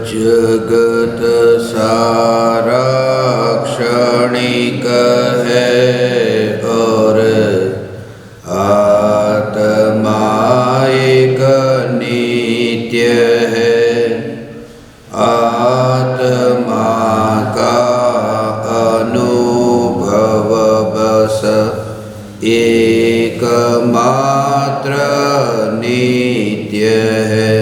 जगत सारा क्षणिक है और आत्मा एक नित्य है। आत्मा का अनुभव बस एकमात्र नित्य है।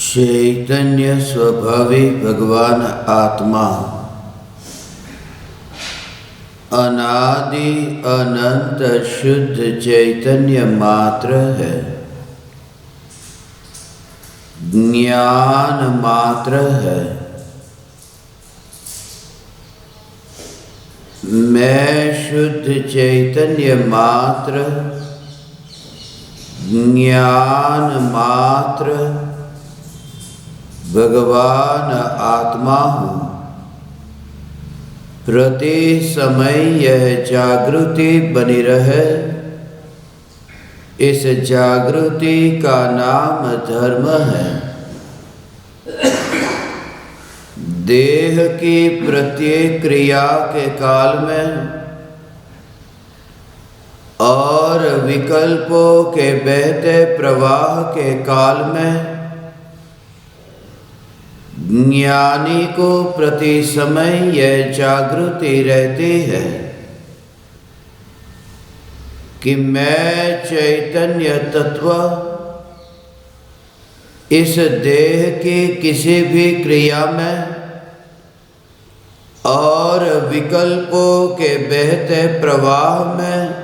चैतन्य स्वभावी भगवान आत्मा अनादि अनंत शुद्ध चैतन्य मात्र है, ज्ञान मात्र है। मैं शुद्ध चैतन्य मात्र, ज्ञान मात्र भगवान आत्मा हूँ। प्रति समय यह जागृति बनी रहे, इस जागृति का नाम धर्म है। देह की प्रत्येक क्रिया के काल में और विकल्पों के बहते प्रवाह के काल में ज्ञानी को प्रति समय यह जागृति रहती है कि मैं चैतन्य तत्व इस देह की किसी भी क्रिया में और विकल्पों के बहते प्रवाह में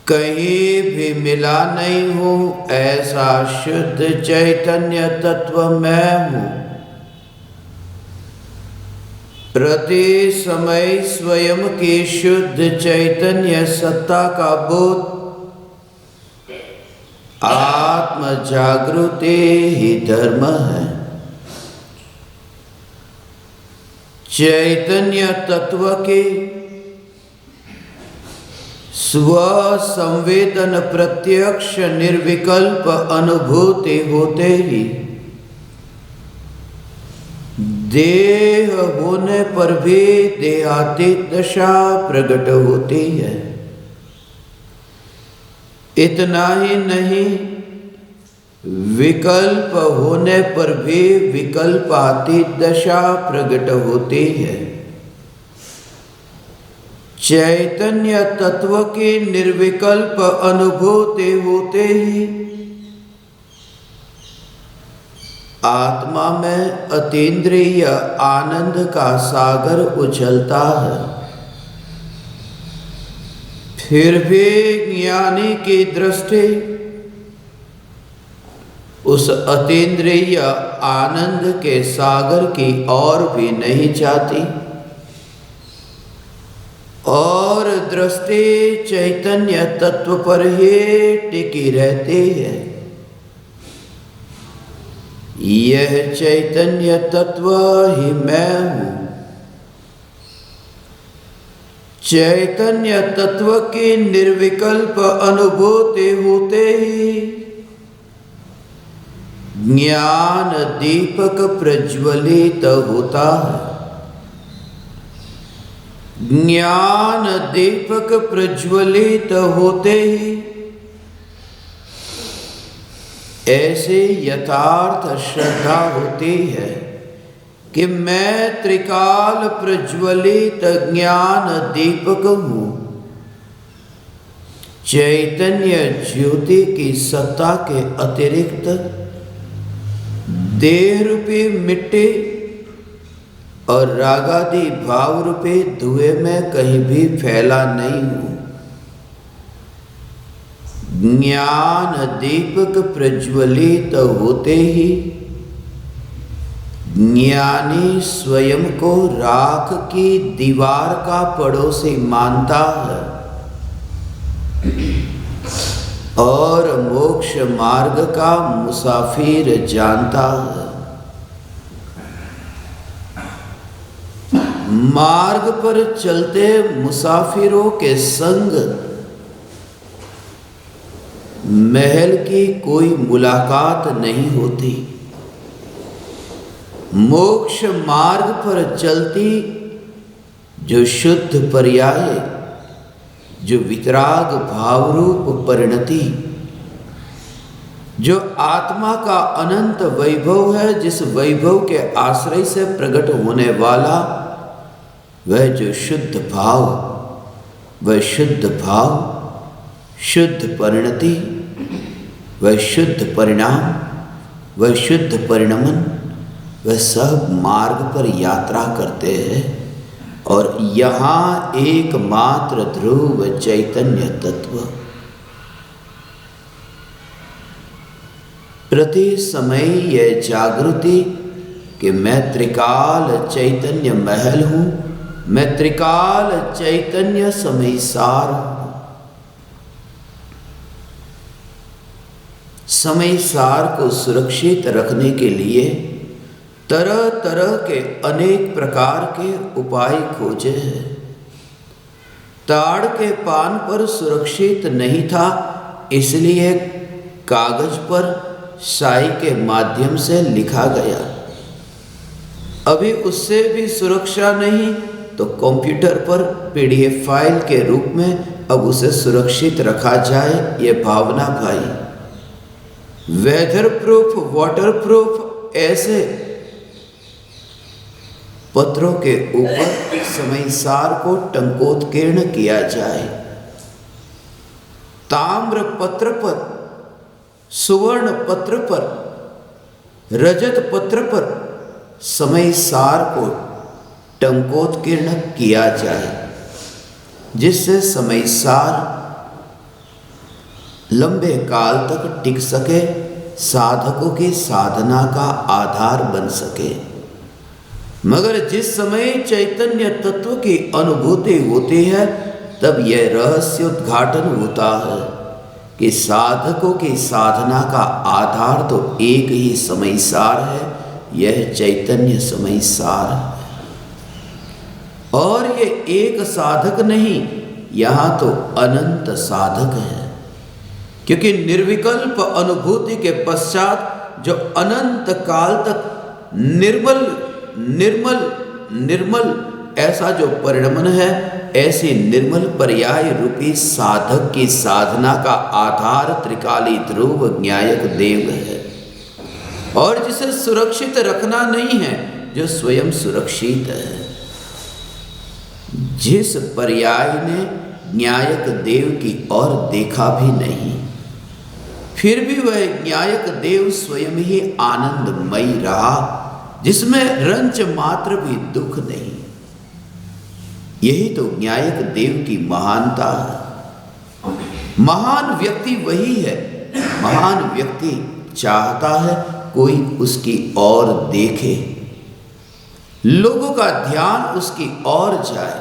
कहीं भी मिला नहीं हूँ। ऐसा शुद्ध चैतन्य तत्व मैं हूँ। प्रति समय स्वयं की शुद्ध चैतन्य सत्ता का बोध आत्म जागृति ही धर्म है। चैतन्य तत्व की स्व संवेदन प्रत्यक्ष निर्विकल्प अनुभूति होते ही देह होने पर भी देहातीत दशा प्रकट होती है। इतना ही नहीं, विकल्प होने पर भी विकल्पातीत दशा प्रकट होती है। चैतन्य तत्व की निर्विकल्प अनुभूति होते ही आत्मा में अतीन्द्रिय आनंद का सागर उछलता है। फिर भी ज्ञानी की दृष्टि उस अतीन्द्रिय आनंद के सागर की ओर भी नहीं जाती और दृष्टि चैतन्य तत्व पर ही टिकी रहती है। यह चैतन्य तत्व ही मैं हूँ। चैतन्य तत्व की निर्विकल्प अनुभूति होते ही ज्ञान दीपक प्रज्वलित होता है। ज्ञान दीपक प्रज्वलित होते ही ऐसे यथार्थ श्रद्धा होती है कि मैं त्रिकाल प्रज्वलित ज्ञान दीपक हूँ। चैतन्य ज्योति की सत्ता के अतिरिक्त देह रूपी मिट्टी और रागादि भाव रूपी धुएं में कहीं भी फैला नहीं हूँ। ज्ञान दीपक प्रज्वलित होते ही ज्ञानी स्वयं को राख की दीवार का पड़ोसी मानता है और मोक्ष मार्ग का मुसाफिर जानता है। मार्ग पर चलते मुसाफिरों के संग महल की कोई मुलाकात नहीं होती। मोक्ष मार्ग पर चलती जो शुद्ध पर्याय, जो वितराग भावरूप परिणति, जो आत्मा का अनंत वैभव है, जिस वैभव के आश्रय से प्रकट होने वाला वह जो शुद्ध भाव, वह शुद्ध भाव, शुद्ध परिणति, वह शुद्ध परिणाम, वह शुद्ध परिणमन, वह सब मार्ग पर यात्रा करते हैं। और यहाँ एकमात्र ध्रुव चैतन्य तत्व प्रति समय यह जागृति कि मैं त्रिकाल चैतन्य महल हूँ, मैं त्रिकाल चैतन्य समय सार हूँ। समय सार को सुरक्षित रखने के लिए तरह तरह के अनेक प्रकार के उपाय खोजे हैं। ताड़ के पान पर सुरक्षित नहीं था, इसलिए कागज पर स्याही के माध्यम से लिखा गया। अभी उससे भी सुरक्षा नहीं तो कंप्यूटर पर पीडीएफ फाइल के रूप में अब उसे सुरक्षित रखा जाए, ये भावना भाई। वेदर प्रूफ, वाटर प्रूफ, ऐसे पत्रों के ऊपर समय सार को टंकोत्कीर्ण किया जाए। ताम्र पत्र पर, सुवर्ण पत्र पर, रजत पत्र पर समय सार को टंकोत्कीर्ण किया जाए, जिससे समय सार लंबे काल तक टिक सके, साधकों की साधना का आधार बन सके। मगर जिस समय चैतन्य तत्व की अनुभूति होती है तब यह रहस्य उद्घाटन होता है कि साधकों की साधना का आधार तो एक ही समय सार है, यह चैतन्य समय सार है। और ये एक साधक नहीं, यहाँ तो अनंत साधक है, क्योंकि निर्विकल्प अनुभूति के पश्चात जो अनंत काल तक निर्मल निर्मल निर्मल ऐसा जो परिणमन है, ऐसे निर्मल पर्याय रूपी साधक की साधना का आधार त्रिकाली ध्रुव न्यायक देव है। और जिसे सुरक्षित रखना नहीं है, जो स्वयं सुरक्षित है। जिस पर्याय ने न्यायक देव की ओर देखा भी नहीं, फिर भी वह न्यायक देव स्वयं ही आनंदमयी रहा, जिसमें रंच मात्र भी दुख नहीं। यही तो न्यायक देव की महानता है। महान व्यक्ति वही है। महान व्यक्ति चाहता है कोई उसकी ओर देखे, लोगों का ध्यान उसकी ओर जाए,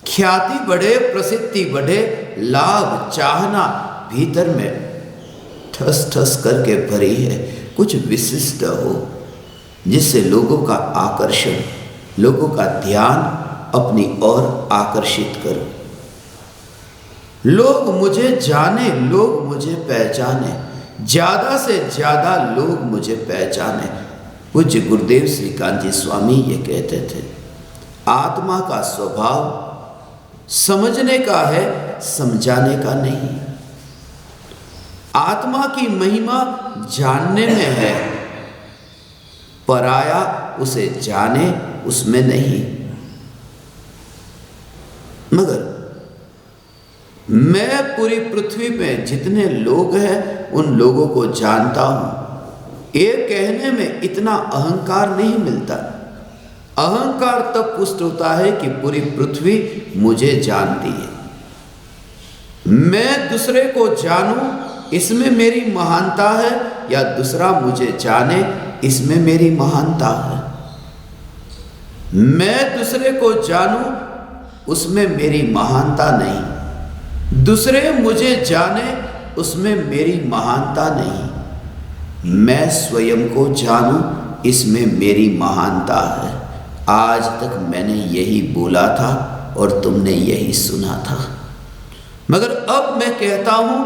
ख्याति बढ़े, प्रसिद्धि बढ़े, लाभ चाहना भीतर में ठस ठस करके भरी है। कुछ विशिष्ट हो जिससे लोगों का आकर्षण, लोगों का ध्यान अपनी ओर आकर्षित करो। लोग मुझे जाने, लोग मुझे पहचाने, ज्यादा से ज्यादा लोग मुझे पहचाने। पूज्य गुरुदेव श्रीकांत जी स्वामी ये कहते थे, आत्मा का स्वभाव समझने का है, समझाने का नहीं। आत्मा की महिमा जानने में है, पराया उसे जाने उसमें नहीं। मगर मैं पूरी पृथ्वी पे जितने लोग हैं उन लोगों को जानता हूं। ये कहने में इतना अहंकार नहीं मिलता। अहंकार तब पुष्ट होता है कि पूरी पृथ्वी मुझे जानती है। मैं दूसरे को जानूं इसमें मेरी महानता है, या दूसरा मुझे जाने इसमें मेरी महानता है। मैं दूसरे को जानूं उसमें मेरी महानता नहीं, दूसरे मुझे जाने उसमें मेरी महानता नहीं। मैं स्वयं को जानूं इसमें मेरी महानता है। आज तक मैंने यही बोला था और तुमने यही सुना था, मगर अब मैं कहता हूं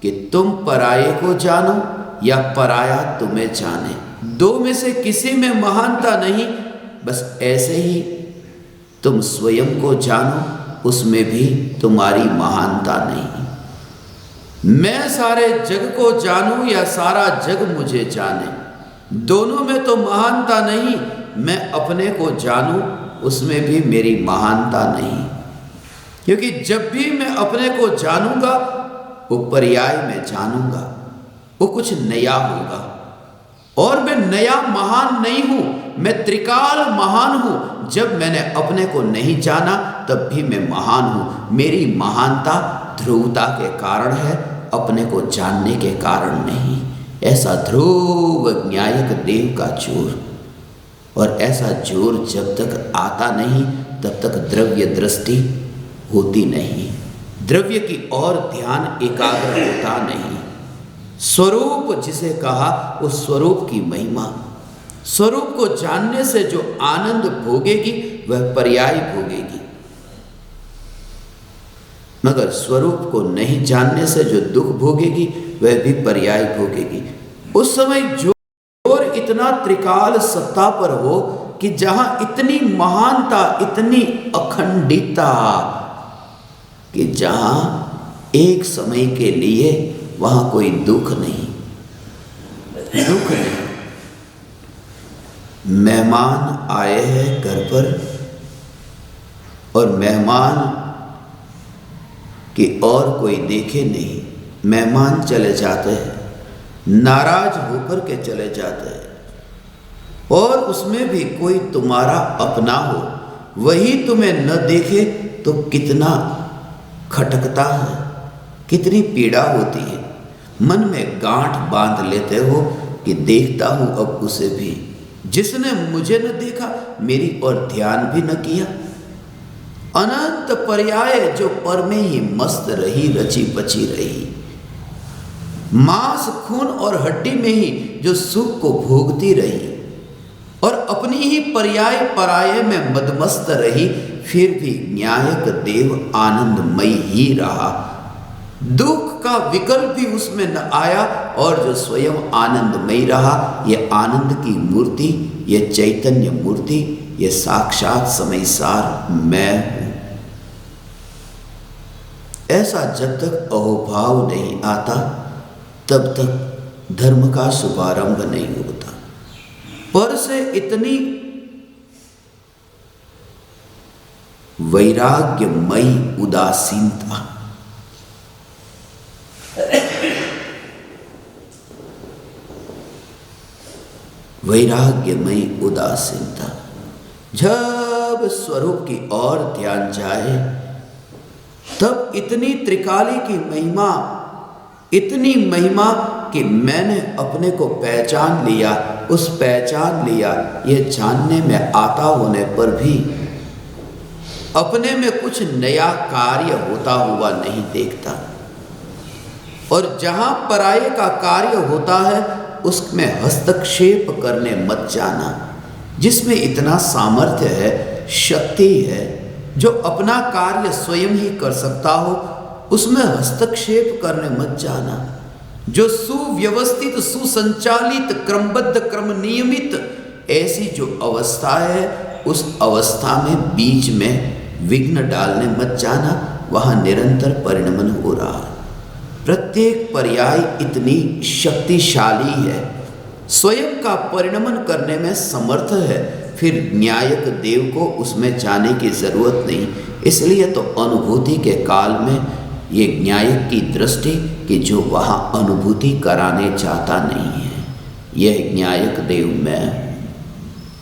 कि तुम पराये को जानो या पराया तुम्हें जाने। दो में से किसी में महानता नहीं, बस ऐसे ही तुम स्वयं को जानो, उसमें भी तुम्हारी महानता नहीं। मैं सारे जग को जानूं या सारा जग मुझे जाने, दोनों में तो महानता नहीं। मैं अपने को जानूं उसमें भी मेरी महानता नहीं, क्योंकि जब भी मैं अपने को जानूंगा वो पर्याय में जानूंगा, वो कुछ नया होगा। और मैं नया महान नहीं हूं, मैं त्रिकाल महान हूं। जब मैंने अपने को नहीं जाना तब भी मैं महान हूं। मेरी महानता ध्रुवता के कारण है, अपने को जानने के कारण नहीं। ऐसा ध्रुव न्यायक देव का जोर, और ऐसा जोर जब तक आता नहीं तब तक द्रव्य दृष्टि होती नहीं, द्रव्य की ओर ध्यान एकाग्र होता नहीं। स्वरूप जिसे कहा, उस स्वरूप की महिमा, स्वरूप को जानने से जो आनंद भोगेगी वह पर्याय भोगेगी, मगर स्वरूप को नहीं जानने से जो दुख भोगेगी वह भी पर्याय भोगेगी। उस समय जोर इतना त्रिकाल सत्ता पर हो कि जहां इतनी महानता, इतनी अखंडितता, कि जहां एक समय के लिए वहां कोई दुख नहीं, दुख नहीं। मेहमान आए हैं घर पर और मेहमान की और कोई देखे नहीं, मेहमान चले जाते हैं, नाराज होकर के चले जाते हैं। और उसमें भी कोई तुम्हारा अपना हो, वही तुम्हें न देखे तो कितना खटकता है, कितनी पीड़ा होती है। मन में गांठ बांध लेते हो कि देखता हूं अब उसे भी, जिसने मुझे न देखा, मेरी ओर ध्यान भी न किया। अनंत पर्याय जो पर में ही मस्त रही, रची बची रही, मांस खून और हड्डी में ही जो सुख को भोगती रही, और अपनी ही पर्याय पराये में मदमस्त रही, फिर भी न्यायक देव आनंदमय ही रहा। दुख का विकल्प भी उसमें न आया, और जो स्वयं आनंदमय रहा, ये आनंद की मूर्ति, ये चैतन्य मूर्ति, ये साक्षात समयसार मैं हूं। ऐसा जब तक अहोभाव नहीं आता तब तक धर्म का शुभारंभ नहीं होता। पर से इतनी वैराग्यमयी उदासीनता, वैराग्यमयी उदासीनता, जब स्वरूप की ओर ध्यान जाए तब इतनी त्रिकाली की महिमा, इतनी महिमा कि मैंने अपने को पहचान लिया, उस पहचान लिया, ये जानने में आता होने पर भी अपने में कुछ नया कार्य होता हुआ नहीं देखता। और जहां पराये का कार्य होता है उसमें हस्तक्षेप करने मत जाना। जिसमें इतना सामर्थ्य है, शक्ति है, जो अपना कार्य स्वयं ही कर सकता हो, उसमें हस्तक्षेप करने मत जाना। जो सुव्यवस्थित, सुसंचालित, क्रमबद्ध, क्रम नियमित ऐसी जो अवस्था है, उस अवस्था में बीच में विघ्न डालने मत जाना, वहां निरंतर परिणमन हो रहा है। प्रत्येक पर्याय इतनी शक्तिशाली है, स्वयं का परिणमन करने में समर्थ है, फिर न्यायक देव को उसमें जाने की जरूरत नहीं। इसलिए तो अनुभूति के काल में ये न्यायक की दृष्टि कि जो वहाँ अनुभूति कराने चाहता नहीं है, यह न्यायक देव मैं हूँ।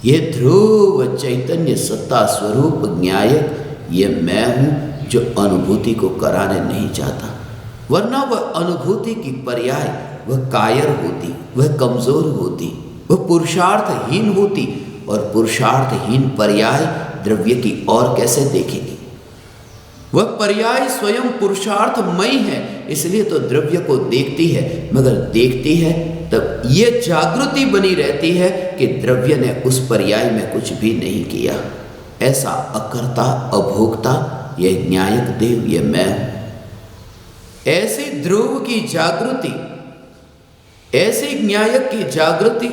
ये ध्रुव चैतन्य सत्ता स्वरूप न्यायक ये मैं हूँ जो अनुभूति को कराने नहीं चाहता। वरना वह अनुभूति की पर्याय वह कायर होती, वह कमजोर होती, वह पुरुषार्थहीन होती, और पुरुषार्थहीन पर्याय द्रव्य की ओर कैसे देखेगी। वह पर्याय स्वयं पुरुषार्थमयी है, इसलिए तो द्रव्य को देखती है, मगर देखती है तब ये जागृति बनी रहती है कि द्रव्य ने उस पर्याय में कुछ भी नहीं किया। ऐसा अकर्ता अभोक्ता यह न्यायक देव ये मैं हूं। ऐसी ध्रुव की जागृति, ऐसी न्यायक की जागृति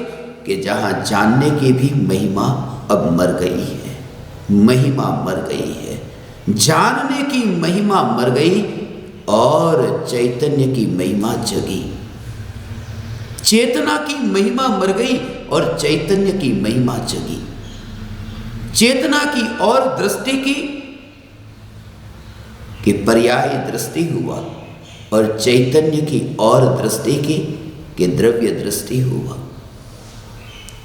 कि जहां जानने की भी महिमा अब मर गई है, महिमा मर गई है, जानने की महिमा मर गई और चैतन्य की महिमा जगी। चेतना की महिमा मर गई और चैतन्य की महिमा जगी। चेतना की और दृष्टि की कि पर्याय दृष्टि हुआ, और चैतन्य की और दृष्टि की कि द्रव्य दृष्टि हुआ।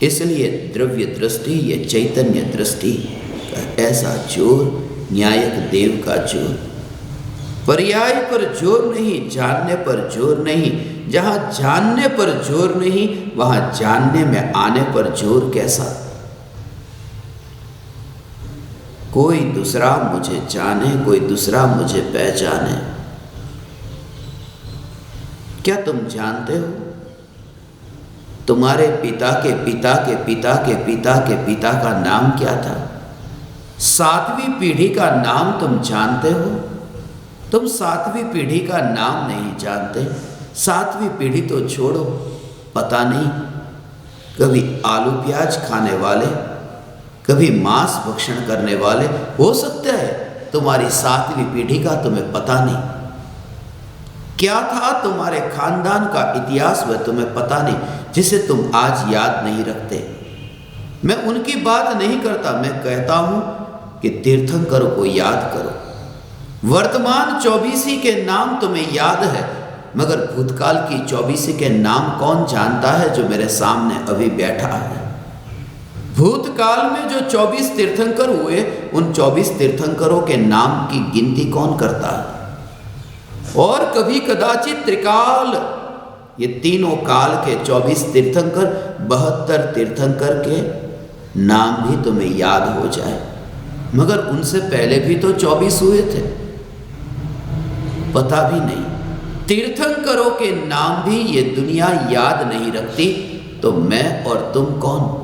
इसलिए द्रव्य दृष्टि या चैतन्य दृष्टि का ऐसा जोर, न्यायक देव का जोर। पर्याय पर जोर नहीं, जानने पर जोर नहीं। जहां जानने पर जोर नहीं, वहां जानने में आने पर जोर कैसा। कोई दूसरा मुझे जाने, कोई दूसरा मुझे पहचाने। क्या तुम जानते हो तुम्हारे पिता के पिता के पिता के पिता के पिता का नाम क्या था? 7वीं पीढ़ी का नाम तुम जानते हो? तुम 7वीं पीढ़ी का नाम नहीं जानते। 7वीं पीढ़ी तो छोड़ो, पता नहीं, कभी आलू प्याज खाने वाले, कभी मांस भक्षण करने वाले, हो सकता है तुम्हारी 7वीं पीढ़ी का तुम्हें पता नहीं। क्या था तुम्हारे खानदान का इतिहास वह तुम्हें पता नहीं, जिसे तुम आज याद नहीं रखते। मैं उनकी बात नहीं करता, मैं कहता हूं कि तीर्थंकरों को याद करो। वर्तमान 24 के नाम तुम्हें याद है, मगर भूतकाल की 24 के नाम कौन जानता है जो मेरे सामने अभी बैठा है। भूतकाल में जो 24 तीर्थंकर हुए, उन 24 तीर्थंकरों के नाम की गिनती कौन करता है? और कभी कदाचित त्रिकाल, ये तीनों काल के 24 तीर्थंकर, 72 तीर्थंकर के नाम भी तुम्हें याद हो जाए, मगर उनसे पहले भी तो 24 हुए थे, पता भी नहीं। तीर्थंकरों के नाम भी ये दुनिया याद नहीं रखती, तो मैं और तुम कौन?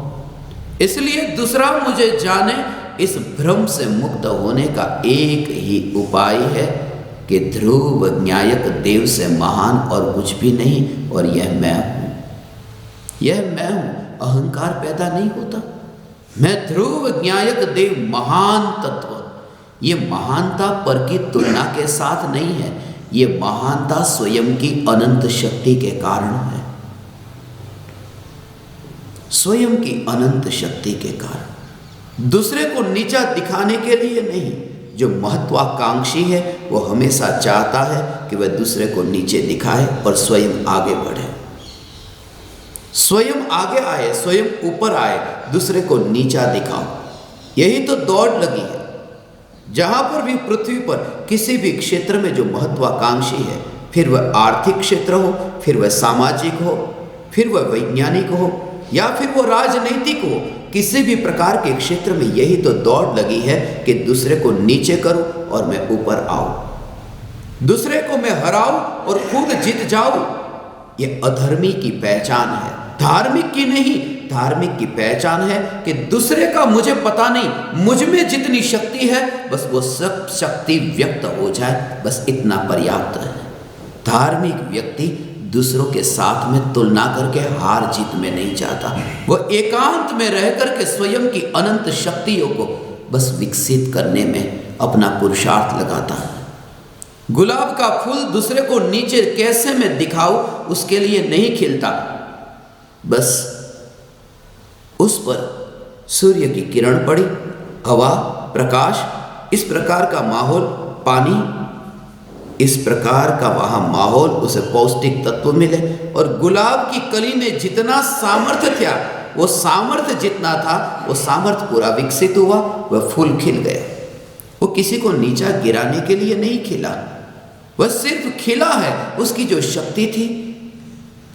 इसलिए दूसरा मुझे जाने, इस भ्रम से मुक्त होने का एक ही उपाय है कि ध्रुव न्यायक देव से महान और कुछ भी नहीं, और यह मैं हूं, यह मैं हूं। अहंकार पैदा नहीं होता। मैं ध्रुव न्यायक देव महान तत्व। ये महानता पर की तुलना के साथ नहीं है, ये महानता स्वयं की अनंत शक्ति के कारण है, स्वयं की अनंत शक्ति के कारण, दूसरे को नीचा दिखाने के लिए नहीं। जो महत्वाकांक्षी है वो हमेशा चाहता है कि वह दूसरे को नीचे दिखाए और स्वयं आगे बढ़े, स्वयं आगे आए, स्वयं ऊपर आए, दूसरे को नीचा दिखाओ। यही तो दौड़ लगी है। जहां पर भी पृथ्वी पर किसी भी क्षेत्र में जो महत्वाकांक्षी है, फिर वह आर्थिक क्षेत्र हो, फिर वह सामाजिक हो, फिर वह वैज्ञानिक हो, या फिर वो राजनीतिक हो, किसी भी प्रकार के क्षेत्र में यही तो दौड़ लगी है कि दूसरे को नीचे करो और मैं ऊपर आऊं, दूसरे को मैं हराऊं और खुद जीत जाऊं। ये अधर्मी की पहचान है, धार्मिक की नहीं। धार्मिक की पहचान है कि दूसरे का मुझे पता नहीं, मुझ में जितनी शक्ति है बस वो सब शक्ति व्यक्त हो जाए, बस इतना पर्याप्त है। धार्मिक व्यक्ति दूसरों के साथ में तुलना करके हार जीत में नहीं जाता। वह एकांत में रह करके स्वयं की अनंत शक्तियों को बस विकसित करने में अपना पुरुषार्थ लगाता है। गुलाब का फूल दूसरे को नीचे कैसे मैं दिखाऊं उसके लिए नहीं खिलता, बस उस पर सूर्य की किरण पड़ी, हवा, प्रकाश, इस प्रकार का माहौल, पानी, इस प्रकार का वहां माहौल, उसे पौष्टिक तत्व मिले और गुलाब की कली में जितना सामर्थ्य था, वो सामर्थ्य जितना था वो सामर्थ्य पूरा विकसित हुआ, वह फूल खिल गया। वो किसी को नीचा गिराने के लिए नहीं खिला, वह सिर्फ खिला है। उसकी जो शक्ति थी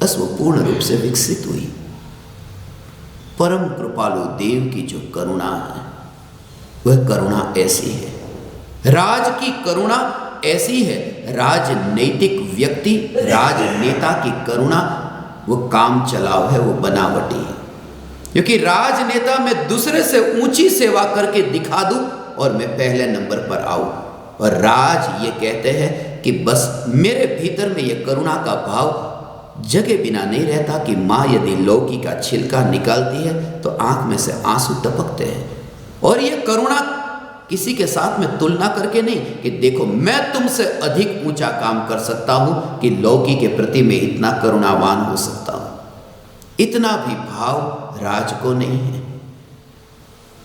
बस वो पूर्ण रूप से विकसित हुई। परम कृपालु देव की जो करुणा है वह करुणा ऐसी है। राज की करुणा ऐसी है। राजनैतिक व्यक्ति, राजनेता की करुणा वो काम चलाव है, वो बनावटी है। क्योंकि राजनेता मैं दूसरे से ऊंची सेवा करके दिखा दूं और मैं पहले नंबर पर आऊं, और राज ये कहते हैं कि बस मेरे भीतर में ये करुणा का भाव जगे बिना नहीं रहता कि माँ यदि लौकी का छिलका निकालती है तो आंख में से आंसू टपकते हैं। और ये करुणा किसी के साथ में तुलना करके नहीं कि देखो मैं तुमसे अधिक ऊंचा काम कर सकता हूं, कि लौकी के प्रति मैं इतना करुणावान हो सकता हूं, इतना भी भाव राज को नहीं है।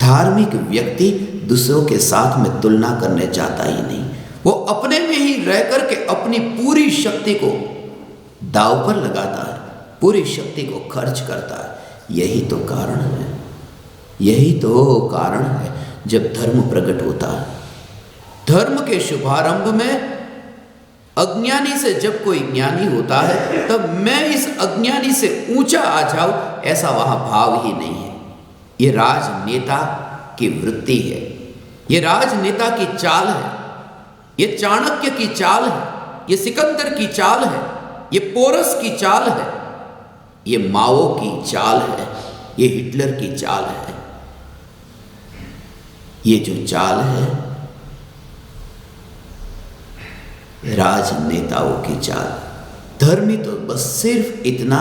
धार्मिक व्यक्ति दूसरों के साथ में तुलना करने जाता ही नहीं, वो अपने में ही रह करके अपनी पूरी शक्ति को दांव पर लगाता है, पूरी शक्ति को खर्च करता है। यही तो कारण है, यही तो कारण है जब धर्म प्रकट होता है। धर्म के शुभारंभ में अज्ञानी से जब कोई ज्ञानी होता है तब मैं इस अज्ञानी से ऊंचा आ जाऊं, ऐसा वहां भाव ही नहीं है। ये राजनेता की वृत्ति है, ये राजनेता की चाल है, ये चाणक्य की चाल है, ये सिकंदर की चाल है, ये पोरस की चाल है, ये माओ की चाल है, ये हिटलर की चाल है। ये जो चाल है राजनेताओं की चाल। धर्मी तो बस सिर्फ इतना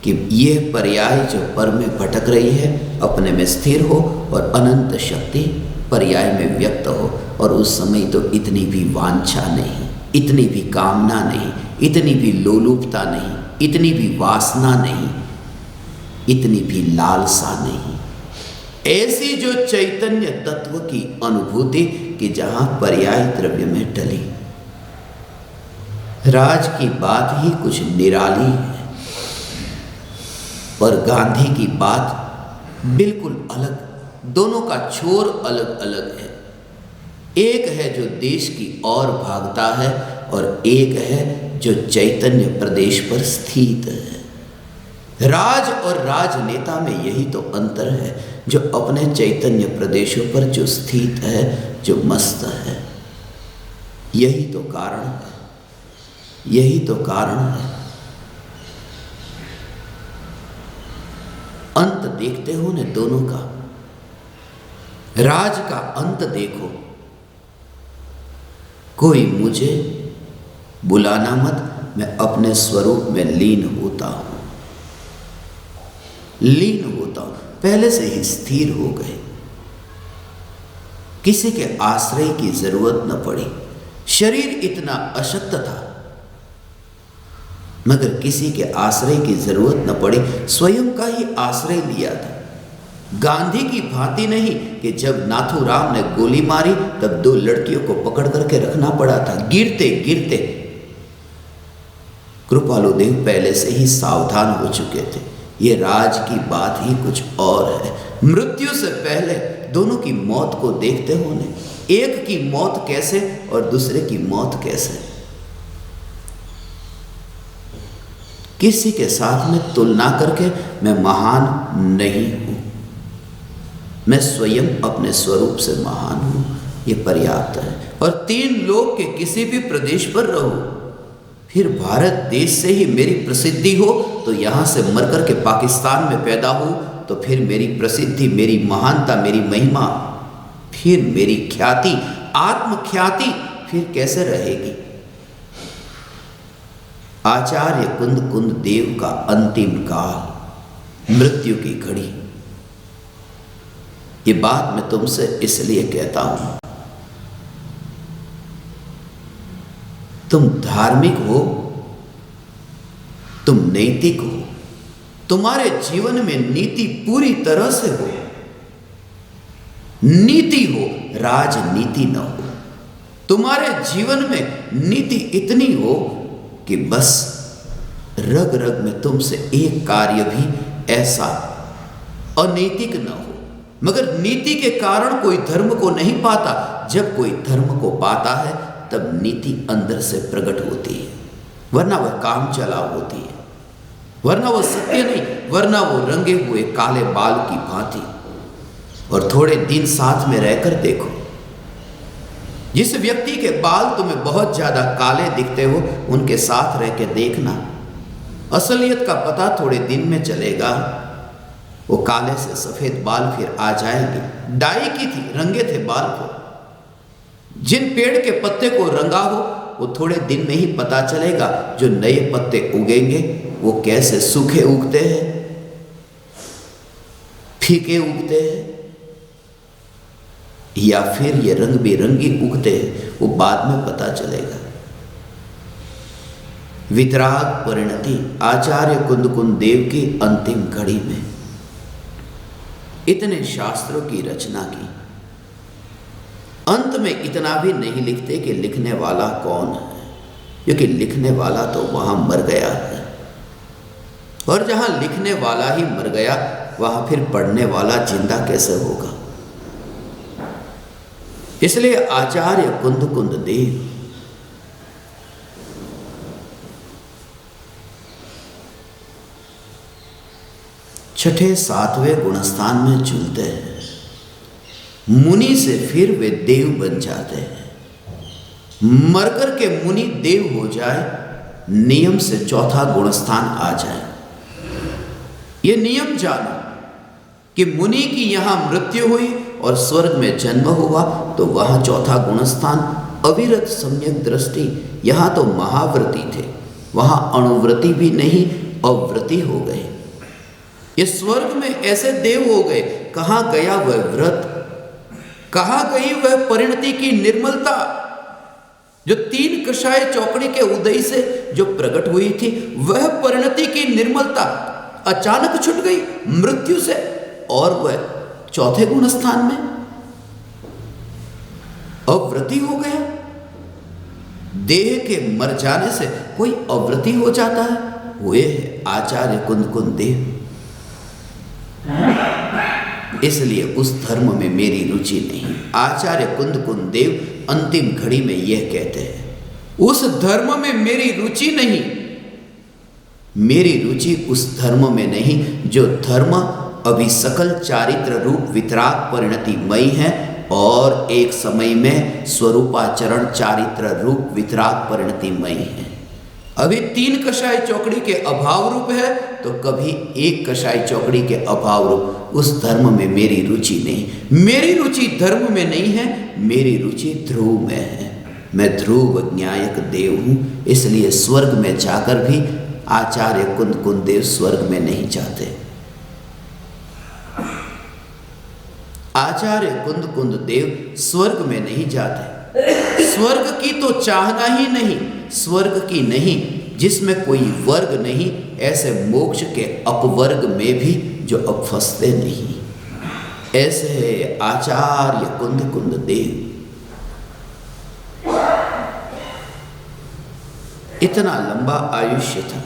कि ये पर्याय जो पर में भटक रही है अपने में स्थिर हो और अनंत शक्ति पर्याय में व्यक्त हो, और उस समय तो इतनी भी वांछा नहीं, इतनी भी कामना नहीं, इतनी भी लोलुपता नहीं, इतनी भी वासना नहीं, इतनी भी लालसा नहीं। ऐसी जो चैतन्य तत्व की अनुभूति कि जहां पर्याय द्रव्य में डली। राज की बात ही कुछ निराली है और गांधी की बात बिल्कुल अलग, दोनों का छोर अलग अलग है। एक है जो देश की ओर भागता है और एक है जो चैतन्य प्रदेश पर स्थित है। राज और राजनेता में यही तो अंतर है, जो अपने चैतन्य प्रदेशों पर जो स्थित है, जो मस्त है। यही तो कारण है, यही तो कारण है। अंत देखते हो ने दोनों का, राज का अंत देखो। कोई मुझे बुलाना मत, मैं अपने स्वरूप में लीन होता हूं, लीन होता हूं, पहले से ही स्थिर हो गए। किसी के आश्रय की जरूरत न पड़ी। शरीर इतना अशक्त था मगर किसी के आश्रय की जरूरत न पड़ी, स्वयं का ही आश्रय लिया था। गांधी की भांति नहीं कि जब नाथूराम ने गोली मारी तब दो लड़कियों को पकड़ करके रखना पड़ा था गिरते गिरते। कृपालु देव पहले से ही सावधान हो चुके थे। ये राज की बात ही कुछ और है। मृत्यु से पहले दोनों की मौत को देखते होने, एक की मौत कैसे और दूसरे की मौत कैसे। किसी के साथ में तुलना करके मैं महान नहीं हूं, मैं स्वयं अपने स्वरूप से महान हूं, ये पर्याप्त है। और 3 लोक के किसी भी प्रदेश पर रहो, फिर भारत देश से ही मेरी प्रसिद्धि हो तो यहां से मर कर के पाकिस्तान में पैदा हो तो फिर मेरी प्रसिद्धि, मेरी महानता, मेरी महिमा, फिर मेरी ख्याति, आत्मख्याति फिर कैसे रहेगी। आचार्य कुंद कुंद देव का अंतिम काल, मृत्यु की घड़ी। ये बात मैं तुमसे इसलिए कहता हूं, तुम धार्मिक हो, तुम नैतिक हो, तुम्हारे जीवन में नीति पूरी तरह से हो, नीति हो, राजनीति न हो। तुम्हारे जीवन में नीति इतनी हो कि बस रग रग में तुमसे एक कार्य भी ऐसा अनैतिक न हो। मगर नीति के कारण कोई धर्म को नहीं पाता। जब कोई धर्म को पाता है तब नीति अंदर से प्रकट होती है, वरना वह काम चलाव होती है, वरना वो सत्य नहीं, वरना वो रंगे हुए काले बाल की भांति। और थोड़े दिन साथ में रहकर देखो, जिस व्यक्ति के बाल तुम्हें बहुत ज्यादा काले दिखते हो, उनके साथ रह के देखना, असलियत का पता थोड़े दिन में चलेगा। वो काले से सफेद बाल फिर आ जाएंगे। डाई की थी, रंगे थे बाल को। जिन पेड़ के पत्ते को रंगा हो वो थोड़े दिन में ही पता चलेगा। जो नए पत्ते उगेंगे वो कैसे सूखे उगते हैं, फीके उगते हैं, या फिर ये रंग बिरंगी उगते हैं, वो बाद में पता चलेगा। वितराग परिणति आचार्य कुंद कुंद देव की अंतिम घड़ी में इतने शास्त्रों की रचना की, अंत में इतना भी नहीं लिखते कि लिखने वाला कौन है, क्योंकि लिखने वाला तो वहां मर गया है। और जहां लिखने वाला ही मर गया, वहां फिर पढ़ने वाला जिंदा कैसे होगा। इसलिए आचार्य कुंद कुंद देव छठे सातवें गुणस्थान में झूलते हैं। मुनि से फिर वे देव बन जाते हैं। मरकर के मुनि देव हो जाए, नियम से चौथा गुणस्थान आ जाए। ये नियम जानो कि मुनि की यहां मृत्यु हुई और स्वर्ग में जन्म हुआ तो वहां चौथा गुणस्थान अविरत सम्यक दृष्टि। यहां तो महाव्रती थे, वहां अणुव्रती भी नहीं, अव्रती हो गए। ये स्वर्ग में ऐसे देव हो गए। कहां गया वह व्रत, कहां गई वह परिणति की निर्मलता, जो तीन कषाय चौकड़ी के उदय से जो प्रकट हुई थी, वह परिणति की निर्मलता अचानक छूट गई मृत्यु से, और वह चौथे गुण स्थान में अव्रती हो गया। देह के मर जाने से कोई अव्रती हो जाता है, हुए है आचार्य कुंद कुंद देव। इसलिए उस धर्म में मेरी रुचि नहीं। आचार्य कुंद कुंद देव अंतिम घड़ी में यह कहते हैं, उस धर्म में मेरी रुचि नहीं। मेरी रुचि उस धर्म में नहीं जो धर्म अभी सकल चारित्र रूप वितराग परिणतिमयी है और एक समय में स्वरूपाचरण चारित्र रूप वितराग परिणतिमयी है। अभी तीन कषाय चौकड़ी के अभाव रूप है तो कभी एक कषाय चौकड़ी के अभाव रूप। उस धर्म में मेरी रुचि नहीं। मेरी रुचि धर्म में नहीं है, मेरी रुचि ध्रुव में है। मैं ध्रुव ज्ञायक देव हूं, इसलिए स्वर्ग में जाकर भी आचार्य कुंद कुंद देव स्वर्ग में नहीं जाते। आचार्य कुंद कुंद देव स्वर्ग में नहीं जाते। स्वर्ग की तो चाहना ही नहीं, स्वर्ग की नहीं जिसमें कोई वर्ग नहीं, ऐसे मोक्ष के अपवर्ग में भी जो अब फंसते नहीं, ऐसे है आचार्य कुंद कुंद देव। इतना लंबा आयुष्य था।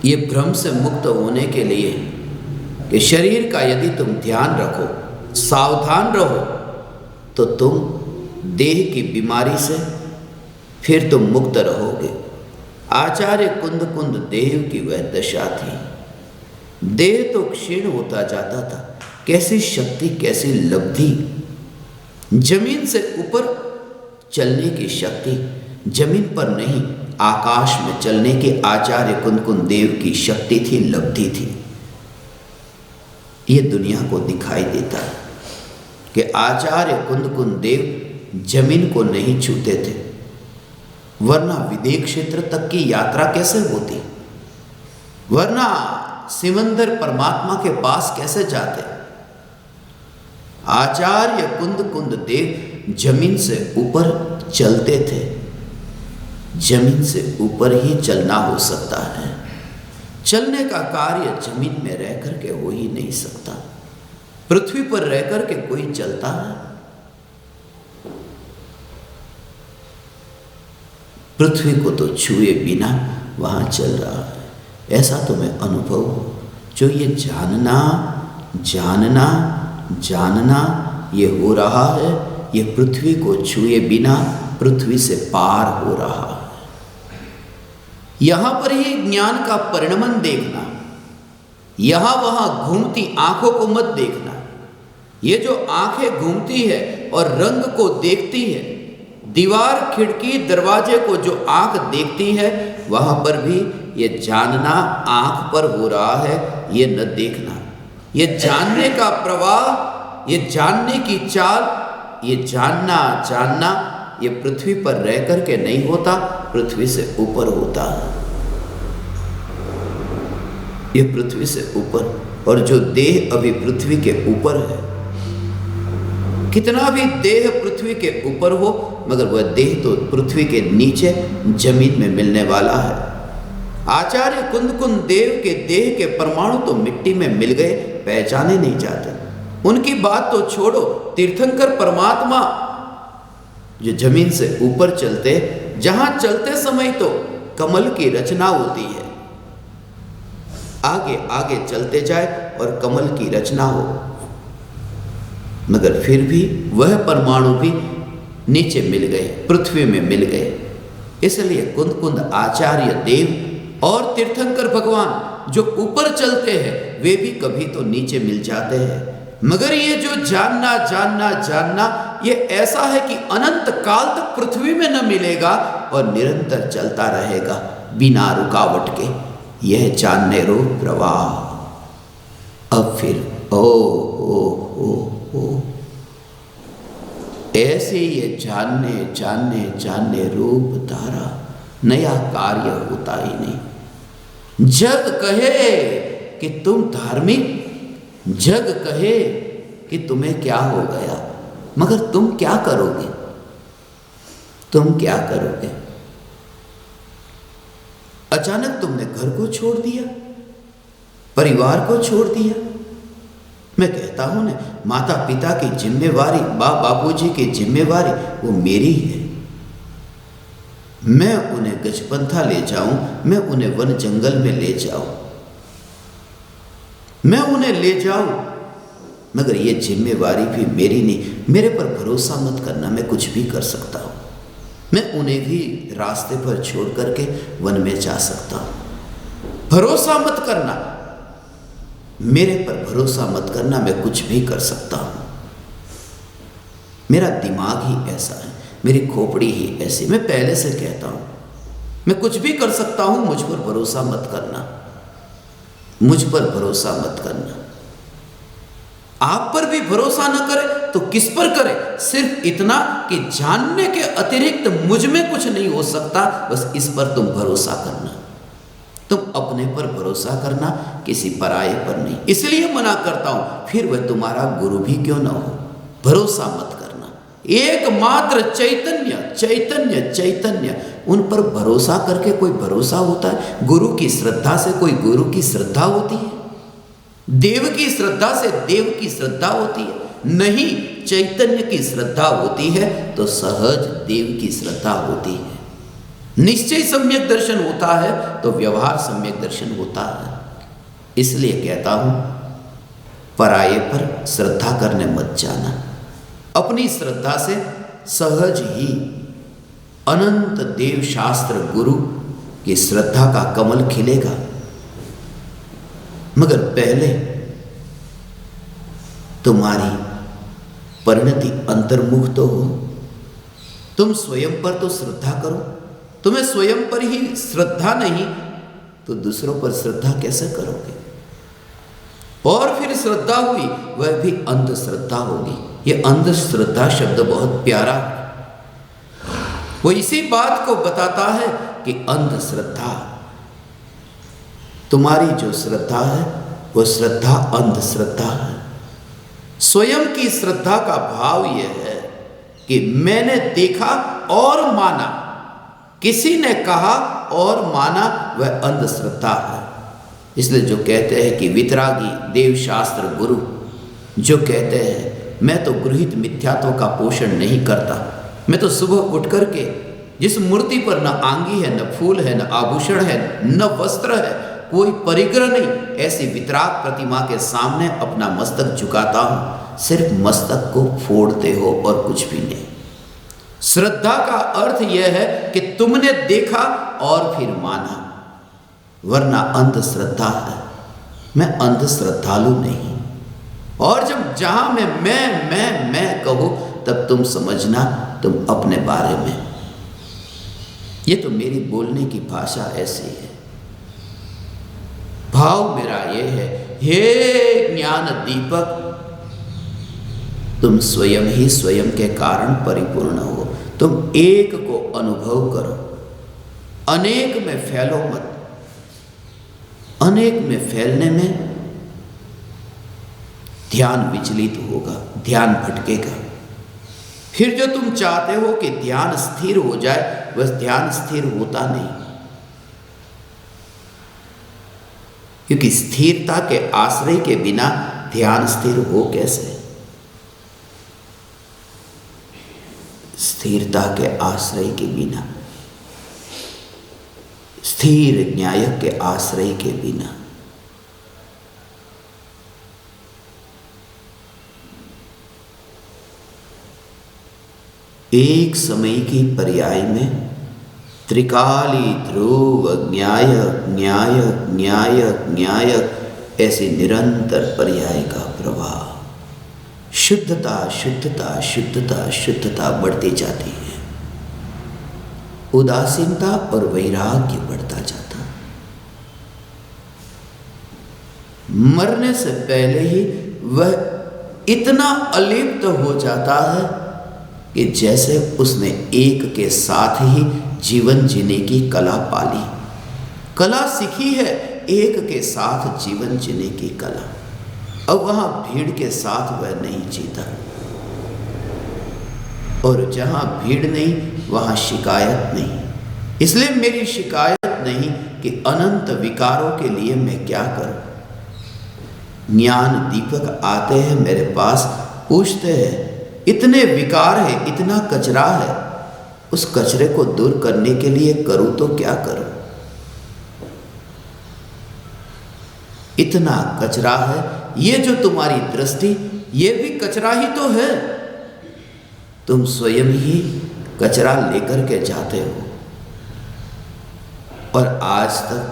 ये भ्रम से मुक्त होने के लिए कि शरीर का यदि तुम ध्यान रखो, सावधान रहो, तो तुम देह की बीमारी से फिर तुम मुक्त रहोगे। आचार्य कुंद कुंद देव की वह दशा थी। देह तो क्षीण होता जाता था, कैसी शक्ति, कैसी लब्धि। जमीन से ऊपर चलने की शक्ति, जमीन पर नहीं आकाश में चलने की आचार्य कुंद कुंद देव की शक्ति थी, लब्धि थी। ये दुनिया को दिखाई देता है कि आचार्य कुंद कुंद देव जमीन को नहीं छूते थे, वरना विदेह क्षेत्र तक की यात्रा कैसे होती, वरना सिमंदर परमात्मा के पास कैसे जाते। आचार्य कुंद देव जमीन से ऊपर चलते थे। जमीन से ऊपर ही चलना हो सकता है, चलने का कार्य जमीन में रह करके हो ही नहीं सकता। पृथ्वी पर रह करके कोई चलता है? पृथ्वी को तो छुए बिना वहां चल रहा है, ऐसा तुम्हें अनुभव हो। जो ये जानना जानना जानना ये हो रहा है, ये पृथ्वी को छुए बिना पृथ्वी से पार हो रहा है। यहां पर ही ज्ञान का परिणमन देखना, यहां वहां घूमती आंखों को मत देखना। ये जो आंखें घूमती है और रंग को देखती है, दीवार खिड़की दरवाजे को जो आंख देखती है, वहां पर भी ये जानना आंख पर हो रहा है, ये न देखना। ये जानने का प्रवाह, ये जानने की चाल, ये जानना जानना ये पृथ्वी पर रह करके नहीं होता, पृथ्वी से ऊपर होता है। ये पृथ्वी से ऊपर, और जो देह अभी पृथ्वी के ऊपर है, कितना भी देह पृथ्वी के ऊपर हो, मगर वह देह तो पृथ्वी के नीचे जमीन में मिलने वाला है। आचार्य कुंद देव के देह के परमाणु तो मिट्टी में मिल गए, पहचाने नहीं जाते। उनकी बात तो छोड़ो, तीर्थंकर परमात्मा जो जमीन से ऊपर चलते, जहां चलते समय तो कमल की रचना होती है, आगे आगे चलते जाए और कमल की रचना हो, मगर फिर भी वह परमाणु भी नीचे मिल गए, पृथ्वी में मिल गए। इसलिए कुंद आचार्य देव और तीर्थंकर भगवान जो ऊपर चलते हैं, वे भी कभी तो नीचे मिल जाते हैं। मगर ये जो जानना जानना जानना, ये ऐसा है कि अनंत काल तक पृथ्वी में न मिलेगा और निरंतर चलता रहेगा बिना रुकावट के। यह जानने रो प्रवाह। अब फिर ओ ऐसे ये जानने जानने जानने रूप धारा, नया कार्य होता ही नहीं। जग कहे कि तुम धार्मिक, जग कहे कि तुम्हें क्या हो गया, मगर तुम क्या करोगे? तुम क्या करोगे? अचानक तुमने घर को छोड़ दिया, परिवार को छोड़ दिया। मैं कहता हूं ना, माता पिता की जिम्मेवारी, बाप बापूजी की जिम्मेवारी वो मेरी है। मैं उन्हें गजपंथा ले जाऊं, मैं उन्हें वन जंगल में ले जाऊं, मैं उन्हें ले जाऊं, मगर ये जिम्मेवारी भी मेरी नहीं। मेरे पर भरोसा मत करना, मैं कुछ भी कर सकता हूं। मैं उन्हें भी रास्ते पर छोड़ करके वन में जा सकता हूं। भरोसा मत करना, मेरे पर भरोसा मत करना, मैं कुछ भी कर सकता हूं। मेरा दिमाग ही ऐसा है, मेरी खोपड़ी ही ऐसी। मैं पहले से कहता हूं, मैं कुछ भी कर सकता हूं, मुझ पर भरोसा मत करना, मुझ पर भरोसा मत करना। आप पर भी भरोसा न करे तो किस पर करे? सिर्फ इतना कि जानने के अतिरिक्त मुझ में कुछ नहीं हो सकता, बस इस पर तुम भरोसा करना। तुम अपने पर भरोसा करना, किसी पराये पर नहीं। इसलिए मना करता हूं, फिर वह तुम्हारा गुरु भी क्यों ना हो, भरोसा मत करना। एकमात्र चैतन्य चैतन्य चैतन्य, उन पर भरोसा करके कोई भरोसा होता है? गुरु की श्रद्धा से कोई गुरु की श्रद्धा होती है? देव की श्रद्धा से देव की श्रद्धा होती है? नहीं, चैतन्य की श्रद्धा होती है तो सहज देव की श्रद्धा होती है। निश्चय सम्यक दर्शन होता है तो व्यवहार सम्यक दर्शन होता है। इसलिए कहता हूं, पराये पर श्रद्धा करने मत जाना। अपनी श्रद्धा से सहज ही अनंत देव शास्त्र गुरु की श्रद्धा का कमल खिलेगा। मगर पहले तुम्हारी परिणति अंतर्मुख तो हो। तुम स्वयं पर तो श्रद्धा करो। तुम्हें स्वयं पर ही श्रद्धा नहीं तो दूसरों पर श्रद्धा कैसे करोगे? और फिर श्रद्धा हुई, वह भी अंधश्रद्धा होगी। यह अंधश्रद्धा शब्द बहुत प्यारा। वो इसी बात को बताता है कि अंधश्रद्धा, तुम्हारी जो श्रद्धा है वो श्रद्धा अंधश्रद्धा है। स्वयं की श्रद्धा का भाव यह है कि मैंने देखा और माना, किसी ने कहा और माना, वह अंधश्रद्धा है। इसलिए जो कहते हैं कि वितरागी देवशास्त्र गुरु जो कहते हैं मैं तो गृहित मिथ्यात्व का पोषण नहीं करता, मैं तो सुबह उठ करके जिस मूर्ति पर न आंगी है, न फूल है, न आभूषण है, न वस्त्र है, कोई परिग्रह नहीं, ऐसी वितराग प्रतिमा के सामने अपना मस्तक झुकाता हूं, सिर्फ मस्तक को फोड़ते हो और कुछ भी नहीं। श्रद्धा का अर्थ यह है कि तुमने देखा और फिर माना, वरना अंधश्रद्धा है। मैं अंधश्रद्धालु नहीं। और जब जहां मैं कहूं तब तुम समझना तुम अपने बारे में। ये तो मेरी बोलने की भाषा ऐसी है। भाव मेरा ये है, हे ज्ञान दीपक, तुम स्वयं ही स्वयं के कारण परिपूर्ण हो। तुम एक को अनुभव करो, अनेक में फैलो मत। अनेक में फैलने में ध्यान विचलित होगा, ध्यान भटकेगा। फिर जो तुम चाहते हो कि ध्यान स्थिर हो जाए, बस ध्यान स्थिर होता नहीं, क्योंकि स्थिरता के आश्रय के बिना ध्यान स्थिर हो कैसे? स्थिरता के आश्रय के बिना, स्थिर न्यायक के आश्रय के बिना। एक समय की पर्याय में त्रिकाली ध्रुव न्याय न्याय न्याय न्याय ऐसे निरंतर पर्याय का प्रवाह, शुद्धता शुद्धता शुद्धता शुद्धता बढ़ती जाती है। उदासीनता और वैराग्य बढ़ता जाता। मरने से पहले ही वह इतना अलिप्त हो जाता है कि जैसे उसने एक के साथ ही जीवन जीने की कला पाली, कला सीखी है, एक के साथ जीवन जीने की कला। अब वहां भीड़ के साथ वह नहीं जीता, और जहां भीड़ नहीं वहां शिकायत नहीं। इसलिए मेरी शिकायत नहीं कि अनंत विकारों के लिए मैं क्या करूं। ज्ञान दीपक आते हैं मेरे पास, पूछते हैं इतने विकार है, इतना कचरा है, उस कचरे को दूर करने के लिए करूं तो क्या करूं? इतना कचरा है, ये जो तुम्हारी दृष्टि, ये भी कचरा ही तो है। तुम स्वयं ही कचरा लेकर के जाते हो, और आज तक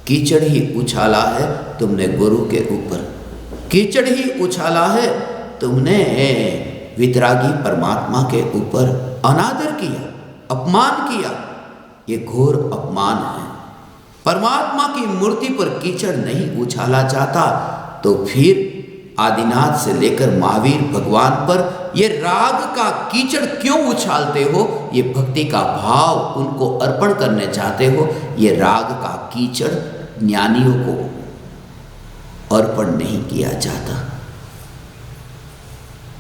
कीचड़ ही उछाला है तुमने गुरु के ऊपर, कीचड़ ही उछाला है तुमने वितरागी परमात्मा के ऊपर, अनादर किया, अपमान किया। ये घोर अपमान है। परमात्मा की मूर्ति पर कीचड़ नहीं उछाला जाता तो फिर आदिनाथ से लेकर महावीर भगवान पर ये राग का कीचड़ क्यों उछालते हो? ये भक्ति का भाव उनको अर्पण करने चाहते हो। ये राग का कीचड़ ज्ञानियों को अर्पण नहीं किया जाता।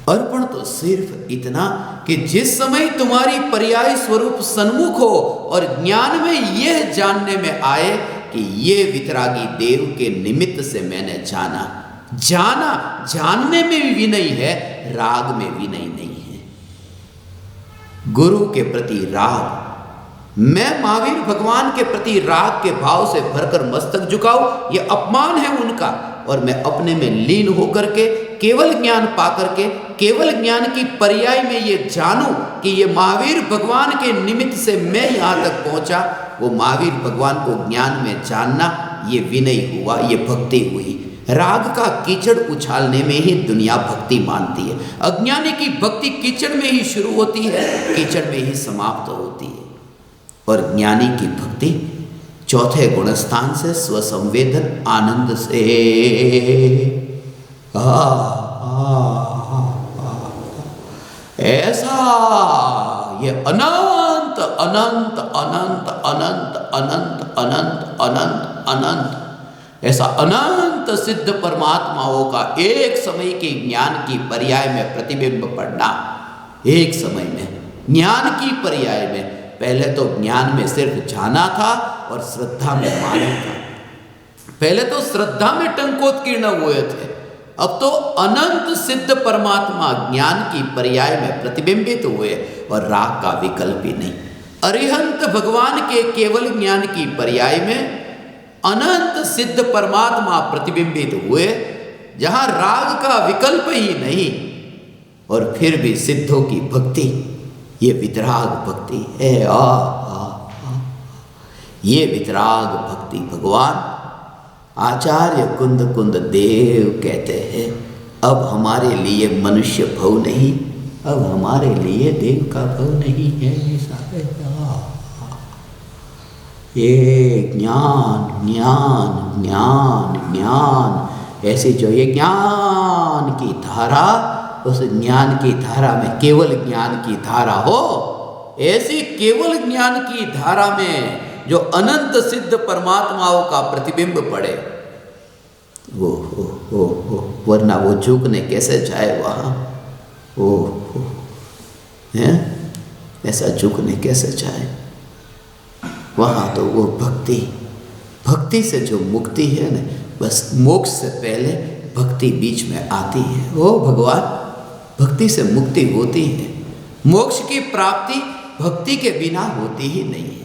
अर्पण तो सिर्फ इतना कि जिस समय तुम्हारी पर्याय स्वरूप सन्मुख हो और ज्ञान में यह जानने में आए कि ये वितरागी देव के निमित्त से मैंने जाना। जानने में भी विनय है, राग में विनय नहीं है। गुरु के प्रति राग, मैं महावीर भगवान के प्रति राग के भाव से भरकर मस्तक झुकाऊं, ये अपमान है उनका। और मैं अपने में लीन होकर के केवल ज्ञान पाकर के, केवल ज्ञान की पर्याय में ये जानूं कि ये महावीर भगवान के निमित्त से मैं यहाँ तक पहुँचा। वो महावीर भगवान को ज्ञान में जानना, ये विनय हुआ, ये भक्ति हुई। राग का कीचड़ उछालने में ही दुनिया भक्ति मानती है। अज्ञानी की भक्ति कीचड़ में ही शुरू होती है, कीचड़ में ही समाप्त होती है। और ज्ञानी की भक्ति चौथे गुणस्थान से स्वसंवेदन आनंद से ऐसा ये अनंत अनंत अनंत अनंत अनंत अनंत अनंत अनंत अनंत ऐसा अनंत सिद्ध परमात्माओं का एक समय के ज्ञान की पर्याय में प्रतिबिंब पड़ना। एक समय में ज्ञान की पर्याय में, पहले तो ज्ञान में सिर्फ जाना था और श्रद्धा में माना था। पहले तो श्रद्धा में टंकोत्कीर्ण हुए थे, अब तो अनंत सिद्ध परमात्मा ज्ञान की पर्याय में प्रतिबिंबित हुए और राग का विकल्प ही नहीं। अरिहंत भगवान के केवल ज्ञान की पर्याय में अनंत सिद्ध परमात्मा प्रतिबिंबित हुए, जहां राग का विकल्प ही नहीं। और फिर भी सिद्धों की भक्ति, ये वितराग भक्ति है। ये वितराग भक्ति भगवान आचार्य कुंद कुंद देव कहते हैं, अब हमारे लिए मनुष्य भव नहीं, अब हमारे लिए देव का भव नहीं है। ये ज्ञान ज्ञान ज्ञान ज्ञान, ऐसे जो ये ज्ञान की धारा, उस ज्ञान की धारा में केवल ज्ञान की धारा हो, ऐसी केवल ज्ञान की धारा में जो अनंत सिद्ध परमात्माओं का प्रतिबिंब पड़े, वो वरना वो झुकने कैसे जाए वहाँ? हैं ऐसा झुकने कैसे जाए वहाँ? तो वो भक्ति, भक्ति से जो मुक्ति है ना, बस मोक्ष से पहले भक्ति बीच में आती है। ओ भगवान, भक्ति से मुक्ति होती है। मोक्ष की प्राप्ति भक्ति के बिना होती ही नहीं है।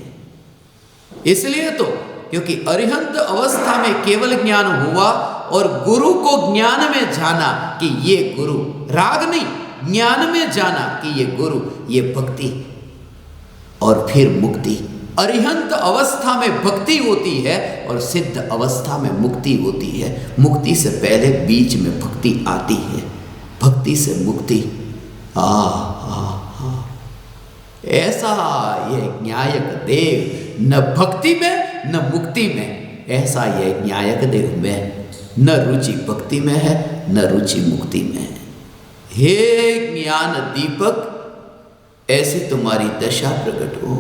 इसलिए तो, क्योंकि अरिहंत अवस्था में केवल ज्ञान हुआ और गुरु को ज्ञान में जाना कि ये गुरु, राग नहीं, ज्ञान में जाना कि ये गुरु, ये भक्ति, और फिर मुक्ति। अरिहंत अवस्था में भक्ति होती है और सिद्ध अवस्था में मुक्ति होती है। मुक्ति से पहले बीच में भक्ति आती है, भक्ति से मुक्ति। ऐसा ये न्यायक देव, न भक्ति में न मुक्ति में, ऐसा ये न्यायक देव में न रुचि भक्ति में है न रुचि मुक्ति में है। हे ज्ञान दीपक, ऐसी तुम्हारी दशा प्रकट हो।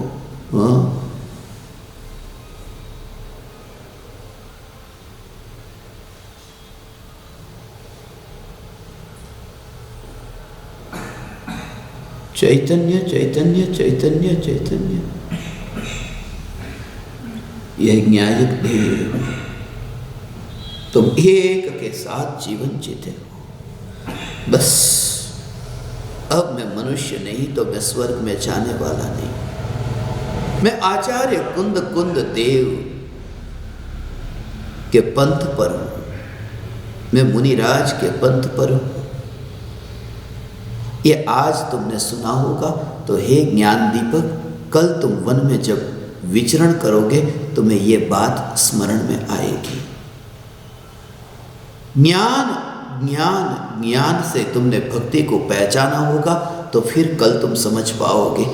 चैतन्य चैतन्य चैतन्य चैतन्य, यह न्यायिक देव, तुम एक के साथ जीवन जीते हो। बस अब मैं मनुष्य नहीं तो मैं स्वर्ग में जाने वाला नहीं। मैं आचार्य कुंद कुंद देव के पंथ पर हूं, मैं मुनिराज के पंथ पर हूं। ये आज तुमने सुना होगा, तो हे ज्ञान दीपक, कल तुम वन में जब विचरण करोगे तुम्हें ये बात स्मरण में आएगी। ज्ञान ज्ञान ज्ञान से तुमने भक्ति को पहचाना होगा, तो फिर कल तुम समझ पाओगे।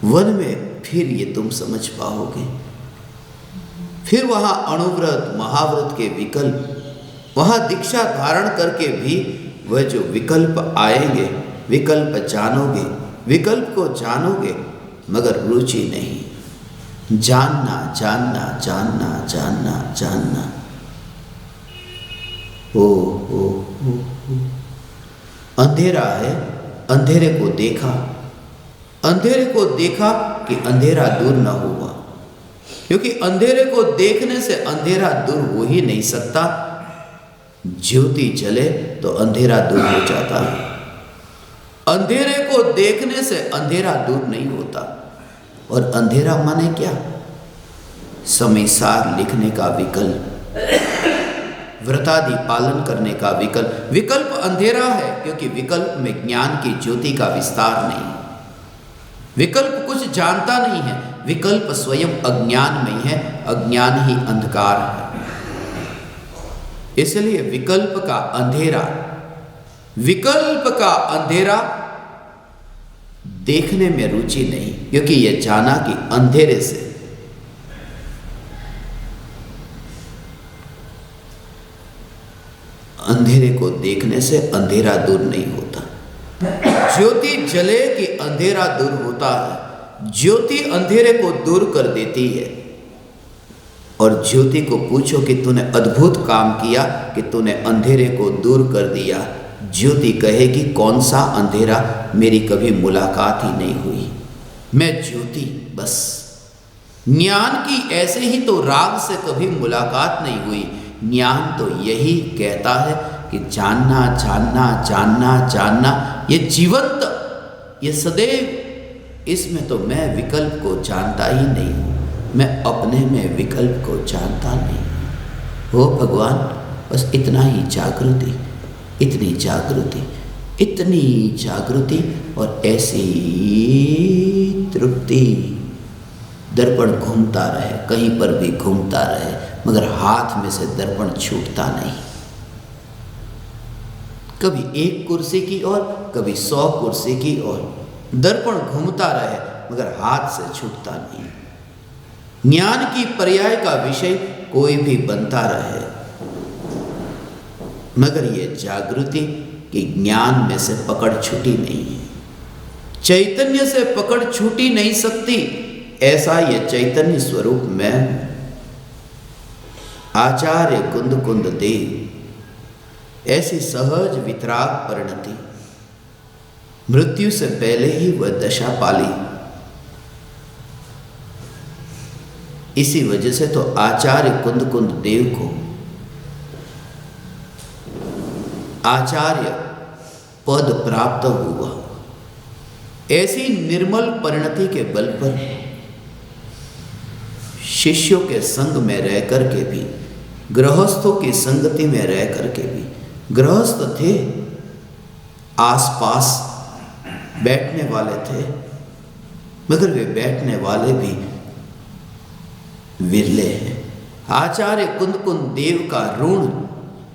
वन में फिर ये तुम समझ पाओगे। फिर वहां अणुव्रत महाव्रत के विकल्प, वहां दीक्षा धारण करके भी वह जो विकल्प आएंगे, विकल्प जानोगे, विकल्प को जानोगे मगर रुचि नहीं। जानना जानना जानना जानना जानना। ओ अंधेरा है, अंधेरे को देखा, अंधेरे को देखा कि अंधेरा दूर न हुआ, क्योंकि अंधेरे को देखने से अंधेरा दूर हो ही नहीं सकता। ज्योति जले तो अंधेरा दूर हो जाता है। अंधेरे को देखने से अंधेरा दूर नहीं होता। और अंधेरा माने क्या? समयसार लिखने का विकल्प, व्रतादि पालन करने का विकल्प। विकल्प अंधेरा है क्योंकि विकल्प में ज्ञान की ज्योति का विस्तार नहीं। विकल्प कुछ जानता नहीं है, विकल्प स्वयं अज्ञान में है, अज्ञान ही अंधकार है। इसलिए विकल्प का अंधेरा, विकल्प का अंधेरा देखने में रुचि नहीं, क्योंकि यह जाना कि अंधेरे से अंधेरे को देखने से अंधेरा दूर नहीं होता। ज्योति जले कि अंधेरा दूर होता है। ज्योति अंधेरे को दूर कर देती है। और ज्योति को पूछो कि तूने अद्भुत काम किया कि तूने अंधेरे को दूर कर दिया। ज्योति कहेगी कौन सा अंधेरा, मेरी कभी मुलाकात ही नहीं हुई, मैं ज्योति बस। ज्ञान की ऐसे ही तो राग से कभी मुलाकात नहीं हुई। ज्ञान तो यही कहता है कि जानना जानना जानना जानना, ये जीवंत, ये सदैव, इसमें तो मैं विकल्प को जानता ही नहीं हूँ, मैं अपने में विकल्प को जानता नहीं। हो भगवान, बस इतना ही जागृति, इतनी जागृति, इतनी जागृति और ऐसी तृप्ति। दर्पण घूमता रहे, कहीं पर भी घूमता रहे, मगर हाथ में से दर्पण छूटता नहीं। कभी एक कुर्सी की ओर, कभी 100 कुर्सी की ओर, दर्पण घूमता रहे मगर हाथ से छूटता नहीं। ज्ञान की पर्याय का विषय कोई भी बनता रहे, मगर ये जागृति कि ज्ञान में से पकड़ छूटी नहीं है, चैतन्य से पकड़ छूटी नहीं सकती। ऐसा ये चैतन्य स्वरूप में आचार्य कुंद कुंद देव ऐसी सहज वितराग परिणति, मृत्यु से पहले ही वह दशा पाली। इसी वजह से तो आचार्य कुंद कुंद देव को आचार्य पद प्राप्त हुआ। ऐसी निर्मल परिणति के बल पर शिष्यों के संग में रह करके भी, गृहस्थों की संगति में रह करके भी, गृहस्थ थे, आसपास बैठने वाले थे, मगर वे बैठने वाले भी विरले हैं। आचार्य कुंद कुंद देव का ऋण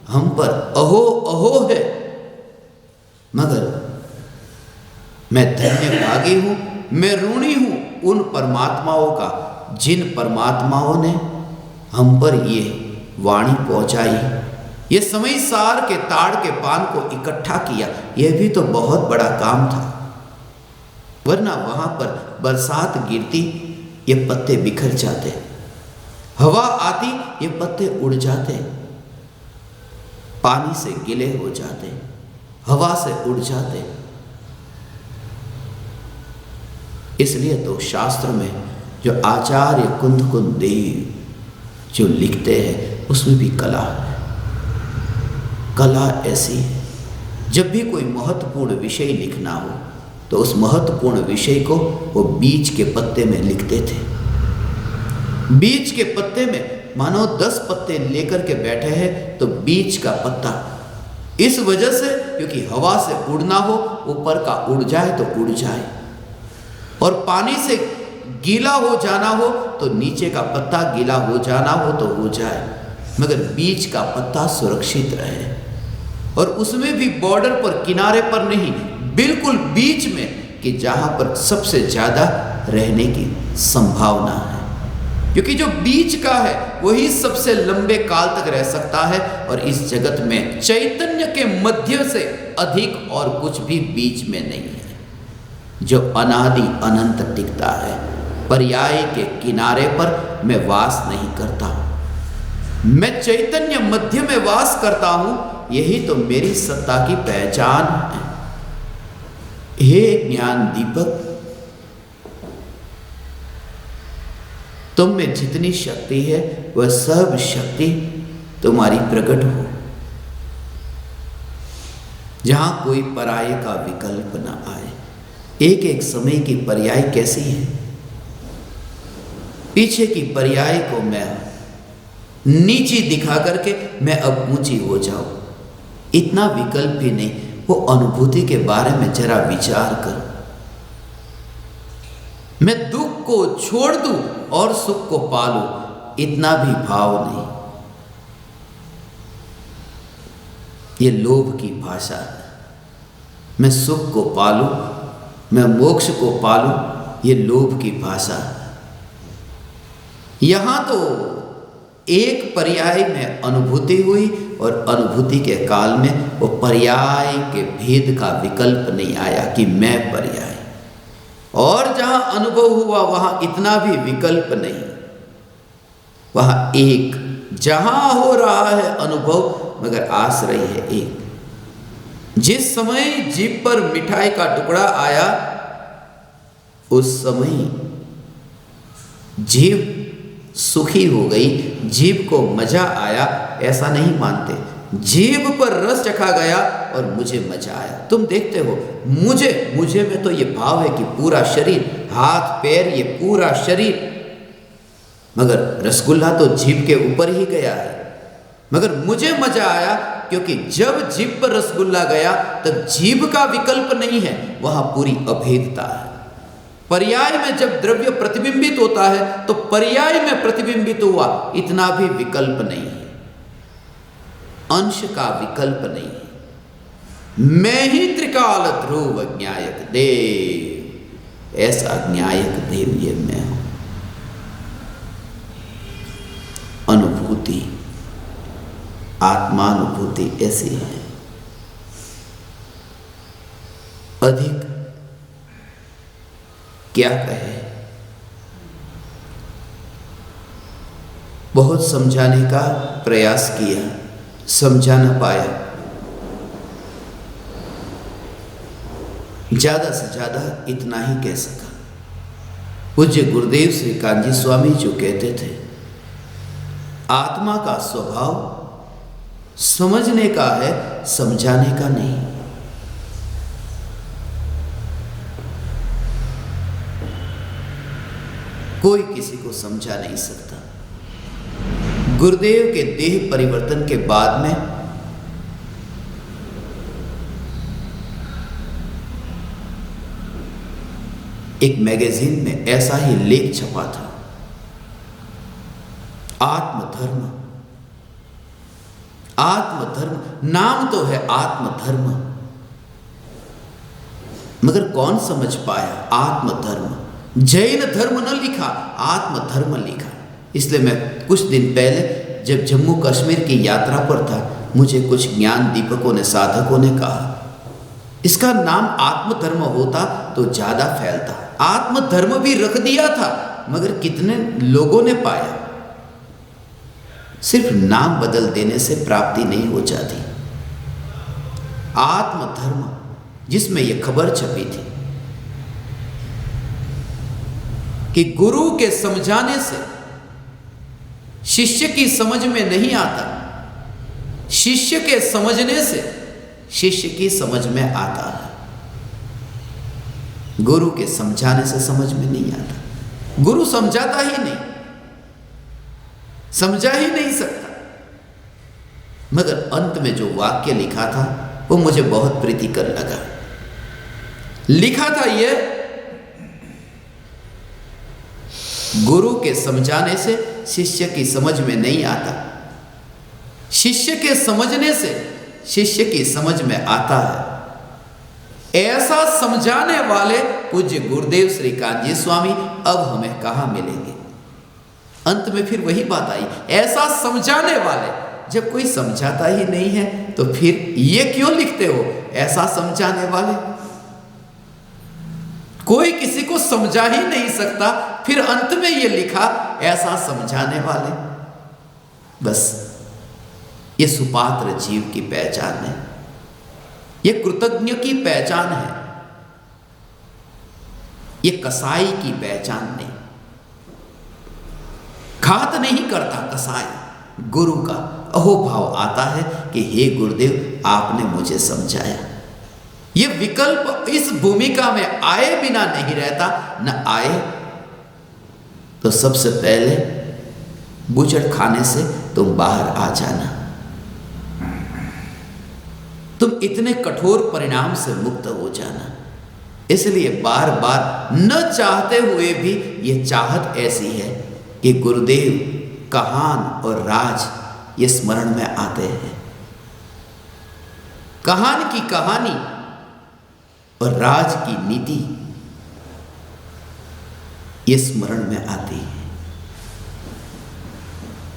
हम पर अहो अहो है, मगर मैं धन्य भागी हूं, मैं ऋणी हूं उन परमात्माओं का जिन परमात्माओं ने हम पर ये वाणी पहुंचाई, ये समय सार के ताड़ के पान को इकट्ठा किया। यह भी तो बहुत बड़ा काम था, वरना वहां पर बरसात गिरती, ये पत्ते बिखर जाते, हवा आती, ये पत्ते उड़ जाते, पानी से गिले हो जाते, हवा से उड़ जाते। इसलिए तो शास्त्र में जो आचार्य कुंद कुंद देव जो लिखते हैं उसमें भी कला है। कला ऐसी है, जब भी कोई महत्वपूर्ण विषय लिखना हो तो उस महत्वपूर्ण विषय को वो बीज के पत्ते में लिखते थे। बीज के पत्ते में मानो 10 पत्ते लेकर के बैठे हैं तो बीज का पत्ता, इस वजह से क्योंकि हवा से उड़ना हो, ऊपर का उड़ जाए तो उड़ जाए, और पानी से गीला हो जाना हो तो नीचे का पत्ता गीला हो जाना हो तो हो जाए, मगर बीज का पत्ता सुरक्षित रहे। और उसमें भी बॉर्डर पर, किनारे पर नहीं, बिल्कुल बीच में, कि जहां पर सबसे ज्यादा रहने की संभावना है। क्योंकि जो बीच का है वही सबसे लंबे काल तक रह सकता है, और इस जगत में चैतन्य के मध्य से अधिक और कुछ भी बीच में नहीं है जो अनादि अनंत टिकता है। पर्याय के किनारे पर मैं वास नहीं करता, मैं चैतन्य मध्य में वास करता हूं, यही तो मेरी सत्ता की पहचान है। हे ज्ञान दीपक, तुम में जितनी शक्ति है वह सब शक्ति तुम्हारी प्रकट हो, जहां कोई पर्याय का विकल्प न आए। एक एक समय की पर्याय कैसी है, पीछे की पर्याय को मैं नीची दिखा करके मैं अब ऊंची हो जाऊं, इतना विकल्प भी नहीं। वो अनुभूति के बारे में जरा विचार करो। मैं दुख को छोड़ दूं और सुख को पालूं, इतना भी भाव नहीं। ये लोभ की भाषा है। मैं सुख को पालूं, मैं मोक्ष को पालूं, ये लोभ की भाषा है। यहां तो एक पर्याय में अनुभूति हुई और अनुभूति के काल में वो पर्याय के भेद का विकल्प नहीं आया कि मैं पर्याय, और जहां अनुभव हुआ वहां इतना भी विकल्प नहीं, वहां एक, जहां हो रहा है अनुभव मगर आश्रय है एक। जिस समय जीभ पर मिठाई का टुकड़ा आया उस समय जीभ सुखी हो गई, जीभ को मजा आया, ऐसा नहीं मानते। जीभ पर रस चखा गया और मुझे मजा आया। तुम देखते हो मुझे में तो ये भाव है कि पूरा शरीर, हाथ पैर, ये पूरा शरीर, मगर रसगुल्ला तो जीभ के ऊपर ही गया है। मगर मुझे मजा आया क्योंकि जब जीभ पर रसगुल्ला गया तब जीभ का विकल्प नहीं है, वहां पूरी अभेदता है। पर्याय में जब द्रव्य प्रतिबिंबित होता है तो पर्याय में प्रतिबिंबित हुआ, इतना भी विकल्प नहीं है, अंश का विकल्प नहीं है। मैं ही त्रिकाल ध्रुव ज्ञायक देव, ऐसा ज्ञायक देव ये मैं हूं। अनुभूति, आत्मानुभूति ऐसी है। अधिक क्या कहे, बहुत समझाने का प्रयास किया, समझा न पाया। ज्यादा से ज्यादा इतना ही कह सका। पूज्य गुरुदेव श्री कांजी स्वामी जो कहते थे, आत्मा का स्वभाव समझने का है, समझाने का नहीं। कोई किसी को समझा नहीं सकता। गुरुदेव के देह परिवर्तन के बाद में एक मैगजीन में ऐसा ही लेख छपा था, आत्मधर्म। आत्मधर्म नाम तो है आत्मधर्म, मगर कौन समझ पाया आत्मधर्म। जैन धर्म न लिखा, आत्मधर्म लिखा। इसलिए मैं कुछ दिन पहले जब जम्मू कश्मीर की यात्रा पर था, मुझे कुछ ज्ञान दीपकों ने, साधकों ने कहा इसका नाम आत्मधर्म होता तो ज्यादा फैलता। आत्मधर्म भी रख दिया था, मगर कितने लोगों ने पाया। सिर्फ नाम बदल देने से प्राप्ति नहीं हो जाती। आत्मधर्म जिसमें यह खबर छपी थी कि गुरु के समझाने से शिष्य की समझ में नहीं आता, शिष्य के समझने से शिष्य की समझ में आता है। गुरु के समझाने से समझ में नहीं आता। गुरु समझाता ही नहीं, समझा ही नहीं सकता। मगर अंत में जो वाक्य लिखा था वो मुझे बहुत प्रीतिकर लगा। लिखा था यह, गुरु के समझाने से शिष्य की समझ में नहीं आता, शिष्य के समझने से शिष्य की समझ में आता है। ऐसा समझाने वाले पूज्य गुरुदेव श्री कांजी स्वामी अब हमें कहां मिलेंगे। अंत में फिर वही बात आई, ऐसा समझाने वाले। जब कोई समझाता ही नहीं है तो फिर ये क्यों लिखते हो, ऐसा समझाने वाले। कोई किसी को समझा ही नहीं सकता, फिर अंत में ये लिखा, ऐसा समझाने वाले। बस ये सुपात्र जीव की पहचान है, ये कृतज्ञ की पहचान है, ये कसाई की पहचान नहीं। घात नहीं करता कसाई, गुरु का अहोभाव आता है कि हे गुरुदेव आपने मुझे समझाया। ये विकल्प इस भूमिका में आए बिना नहीं रहता। न आए तो सबसे पहले बुचड़ खाने से तुम बाहर आ जाना। तुम इतने कठोर परिणाम से मुक्त हो जाना। इसलिए बार बार न चाहते हुए भी ये चाहत ऐसी है कि गुरुदेव कहान और राज ये स्मरण में आते हैं। कहान की कहानी और राज की नीति ये स्मरण में आती है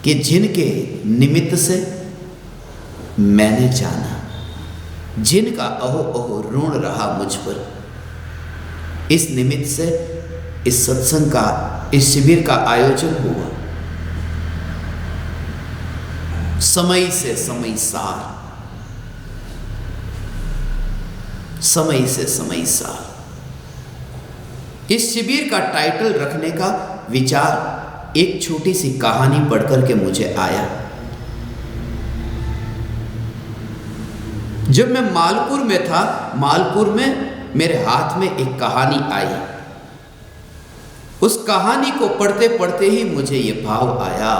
कि जिनके निमित्त से मैंने जाना जिनका अहो अहो ऋण रहा मुझ पर, इस निमित्त से इस सत्संग का, इस शिविर का आयोजन हुआ। समय से समय सार, समय से समय सार। इस शिविर का टाइटल रखने का विचार एक छोटी सी कहानी पढ़कर के मुझे आया। जब मैं मालपुर में था, मालपुर में मेरे हाथ में एक कहानी आई। उस कहानी को पढ़ते पढ़ते ही मुझे यह भाव आया।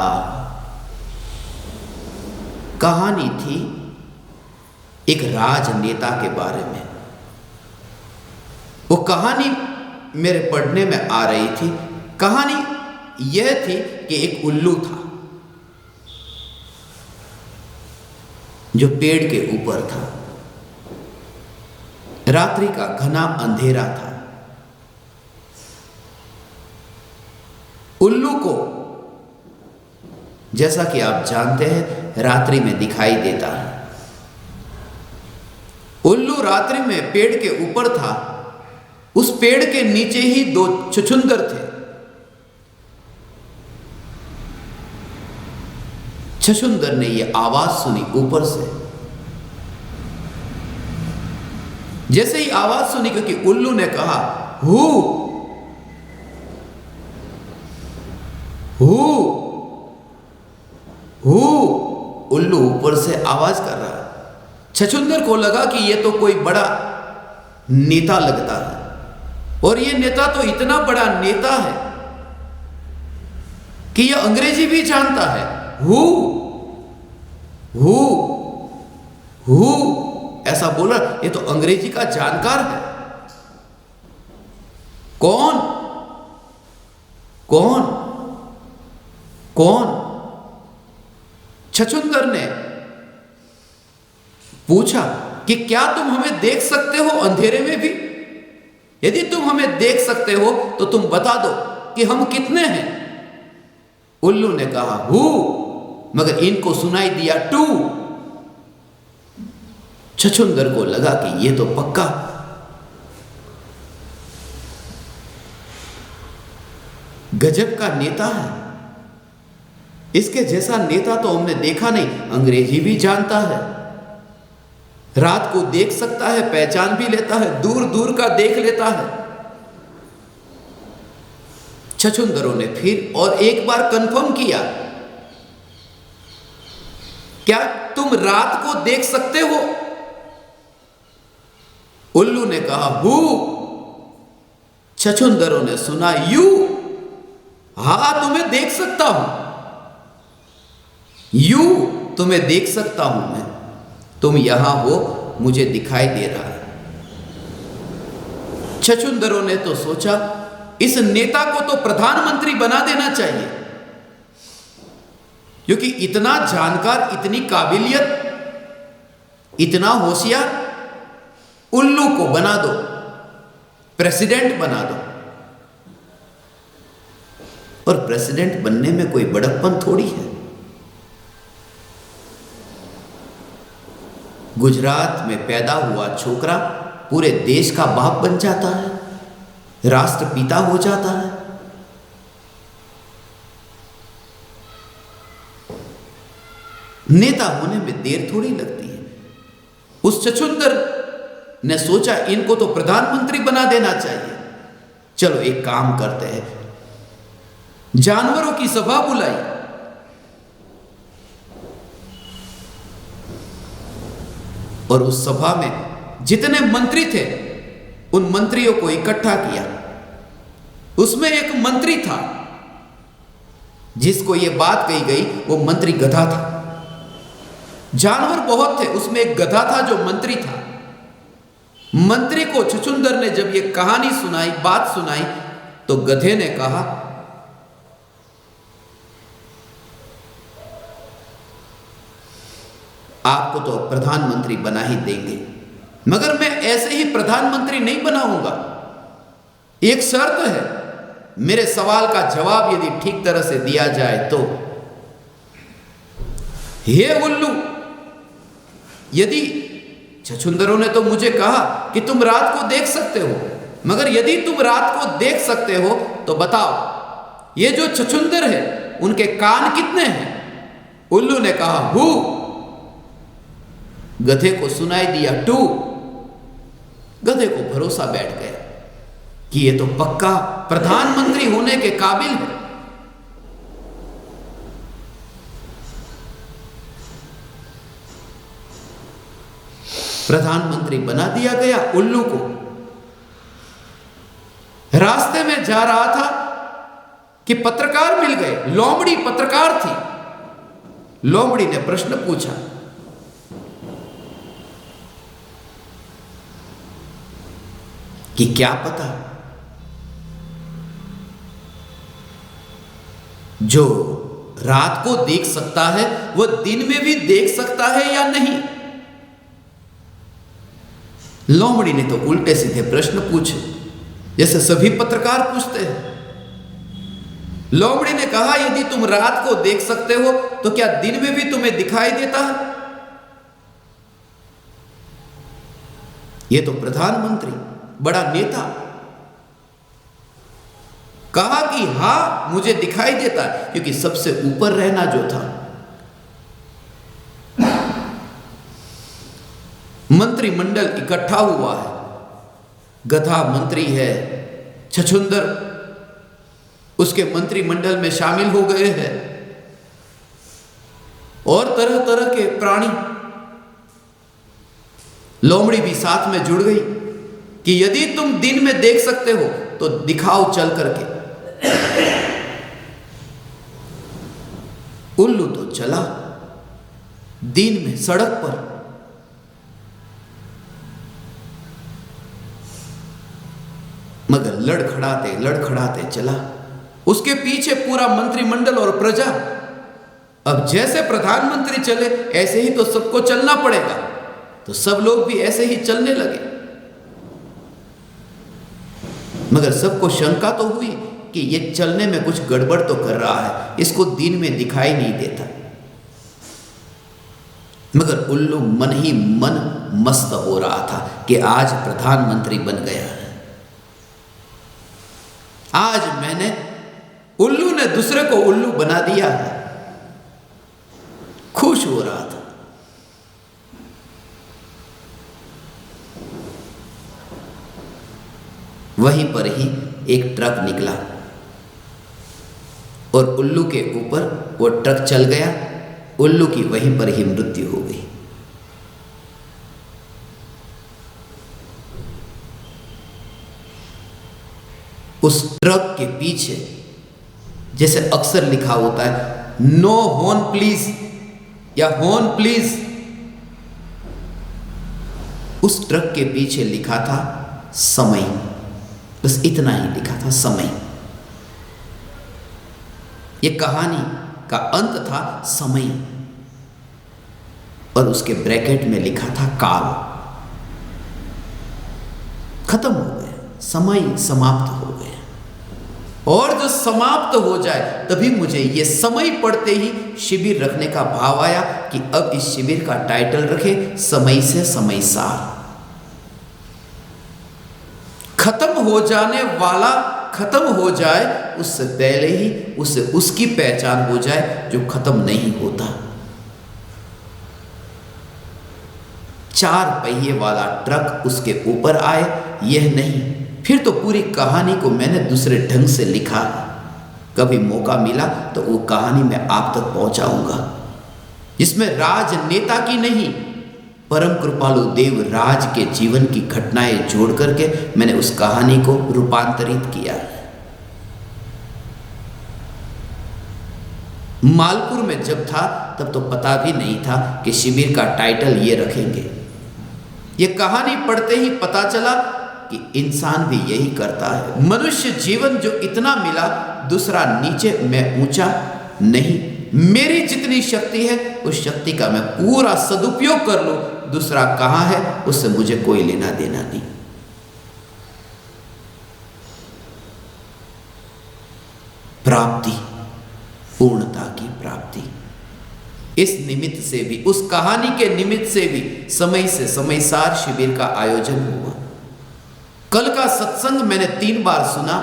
कहानी थी एक राजनेता के बारे में। वो कहानी मेरे पढ़ने में आ रही थी। कहानी यह थी कि एक उल्लू था जो पेड़ के ऊपर था। रात्रि का घना अंधेरा था। उल्लू को, जैसा कि आप जानते हैं, रात्रि में दिखाई देता है। उल्लू रात्रि में पेड़ के ऊपर था। उस पेड़ के नीचे ही दो छछूंदर थे। छछूंदर ने यह आवाज सुनी ऊपर से। जैसे ही आवाज सुनी, क्योंकि उल्लू ने कहा हू हू हू, उल्लू ऊपर से आवाज कर रहा है। छछूंदर को लगा कि यह तो कोई बड़ा नेता लगता है, और यह नेता तो इतना बड़ा नेता है कि यह अंग्रेजी भी जानता है। हु हु हु ऐसा बोला, ये तो अंग्रेजी का जानकार है। कौन कौन कौन? छछूंदर ने पूछा कि क्या तुम हमें देख सकते हो अंधेरे में भी? यदि तुम हमें देख सकते हो तो तुम बता दो कि हम कितने हैं। उल्लू ने कहा हु, मगर इनको सुनाई दिया टू। छछूंदर को लगा कि यह तो पक्का गजब का नेता है। इसके जैसा नेता तो हमने देखा नहीं। अंग्रेजी भी जानता है, रात को देख सकता है, पहचान भी लेता है, दूर दूर का देख लेता है। छछूंदरों ने फिर और एक बार कंफर्म किया, क्या तुम रात को देख सकते हो? उल्लू ने कहा हु। छछूंदरों ने सुना यू, हां तुम्हें देख सकता हूं। यू, तुम्हें देख सकता हूं मैं, तुम यहां हो, मुझे दिखाई दे रहा है। छछूंदरों ने तो सोचा इस नेता को तो प्रधानमंत्री बना देना चाहिए, क्योंकि इतना जानकार, इतनी काबिलियत, इतना होशियार, उल्लू को बना दो, प्रेसिडेंट बना दो। और प्रेसिडेंट बनने में कोई बड़प्पन थोड़ी है। गुजरात में पैदा हुआ छोकरा पूरे देश का बाप बन जाता है, राष्ट्रपिता हो जाता है। नेता होने में देर थोड़ी लगती है। उस छछूंदर ने सोचा इनको तो प्रधानमंत्री बना देना चाहिए। चलो एक काम करते हैं, जानवरों की सभा बुलाई। और उस सभा में जितने मंत्री थे उन मंत्रियों को इकट्ठा किया। उसमें एक मंत्री था जिसको यह बात कही गई, वो मंत्री गधा था। जानवर बहुत थे, उसमें एक गधा था जो मंत्री था। मंत्री को छछूंदर ने जब यह कहानी सुनाई, बात सुनाई, तो गधे ने कहा आपको तो प्रधानमंत्री बना ही देंगे, मगर मैं ऐसे ही प्रधानमंत्री नहीं बनाऊंगा। एक शर्त है, मेरे सवाल का जवाब यदि ठीक तरह से दिया जाए तो। हे उल्लू, यदि छछूंदरों ने तो मुझे कहा कि तुम रात को देख सकते हो, मगर यदि तुम रात को देख सकते हो तो बताओ ये जो छछूंदर है उनके कान कितने हैं? उल्लू ने कहा हु। गधे को सुनाई दिया टू। गधे को भरोसा बैठ गया कि ये तो पक्का प्रधानमंत्री होने के काबिल है। प्रधानमंत्री बना दिया गया उल्लू को। रास्ते में जा रहा था कि पत्रकार मिल गए। लोमड़ी पत्रकार थी। लोमड़ी ने प्रश्न पूछा, कि क्या पता जो रात को देख सकता है वह दिन में भी देख सकता है या नहीं। लोमड़ी ने तो उल्टे सीधे प्रश्न पूछे जैसे सभी पत्रकार पूछते हैं। लोमड़ी ने कहा यदि तुम रात को देख सकते हो तो क्या दिन में भी तुम्हें दिखाई देता है? यह तो प्रधानमंत्री, बड़ा नेता, कहा कि हां मुझे दिखाई देता है, क्योंकि सबसे ऊपर रहना जो था। मंत्रिमंडल इकट्ठा हुआ है। गधा मंत्री है, छछूंदर उसके मंत्रिमंडल में शामिल हो गए हैं और तरह तरह के प्राणी। लोमड़ी भी साथ में जुड़ गई कि यदि तुम दिन में देख सकते हो तो दिखाओ चल करके। उल्लू तो चला दिन में सड़क पर। मगर लड़खड़ाते चला। उसके पीछे पूरा मंत्रिमंडल और प्रजा। अब जैसे प्रधानमंत्री चले ऐसे ही तो सबको चलना पड़ेगा, तो सब लोग भी ऐसे ही चलने लगे। मगर सबको शंका तो हुई कि ये चलने में कुछ गड़बड़ तो कर रहा है, इसको दिन में दिखाई नहीं देता। मगर उल्लू मन ही मन मस्त हो रहा था कि आज प्रधानमंत्री बन गया है। आज उल्लू ने दूसरे को उल्लू बना दिया है। खुश हो रहा था। वहीं पर ही एक ट्रक निकला और उल्लू के ऊपर वो ट्रक चल गया। उल्लू की वहीं पर ही मृत्यु हो गई। उस ट्रक के पीछे जैसे अक्सर लिखा होता है नो हॉर्न प्लीज या हॉर्न प्लीज, उस ट्रक के पीछे लिखा था समय। बस इतना ही लिखा था, समय। यह कहानी का अंत था समय और उसके ब्रैकेट में लिखा था काल। खत्म हो गया, समय समाप्त हो गया। और जो समाप्त हो जाए तभी मुझे ये समय पढ़ते ही शिविर रखने का भाव आया कि अब इस शिविर का टाइटल रखे समय से समय सार। खत्म हो जाने वाला खत्म हो जाए उससे पहले ही उसे उसकी पहचान हो जाए जो खत्म नहीं होता। 4 पहिए वाला ट्रक उसके ऊपर आए, यह नहीं, फिर तो पूरी कहानी को मैंने दूसरे ढंग से लिखा। कभी मौका मिला तो वो कहानी मैं आप तक पहुंचाऊंगा, जिसमें राजनेता की नहीं, परम कृपालु देव राज के जीवन की घटनाएं जोड़ करके मैंने उस कहानी को रूपांतरित किया। मालपुर में जब था तब तो पता भी नहीं था कि शिविर का टाइटल ये रखेंगे। ये कहानी पढ़ते ही पता चला कि इंसान भी यही करता है। मनुष्य जीवन जो इतना मिला, दूसरा नीचे, मैं ऊंचा नहीं। मेरी जितनी शक्ति है उस शक्ति का मैं पूरा सदुपयोग कर लूं, दूसरा कहां है उससे मुझे कोई लेना देना नहीं। प्राप्ति, पूर्णता की प्राप्ति। इस निमित्त से भी, उस कहानी के निमित्त से भी समय से समयसार शिविर का आयोजन हुआ। कल का सत्संग मैंने 3 बार सुना।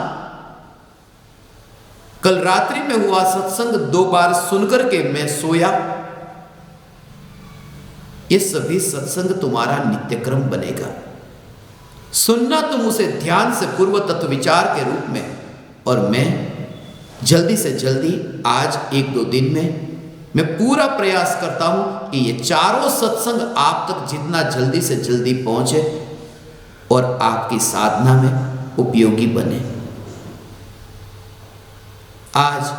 कल रात्रि में हुआ सत्संग 2 बार सुनकर के मैं सोया। ये सभी सत्संग तुम्हारा नित्यक्रम बनेगा। सुनना तुम उसे ध्यान से पूर्व तत्व विचार के रूप में, और मैं जल्दी से जल्दी आज 1-2 दिन में मैं पूरा प्रयास करता हूं कि ये चारों सत्संग आप तक जितना जल्दी से जल्दी पहुंचे और आपकी साधना में उपयोगी बने। आज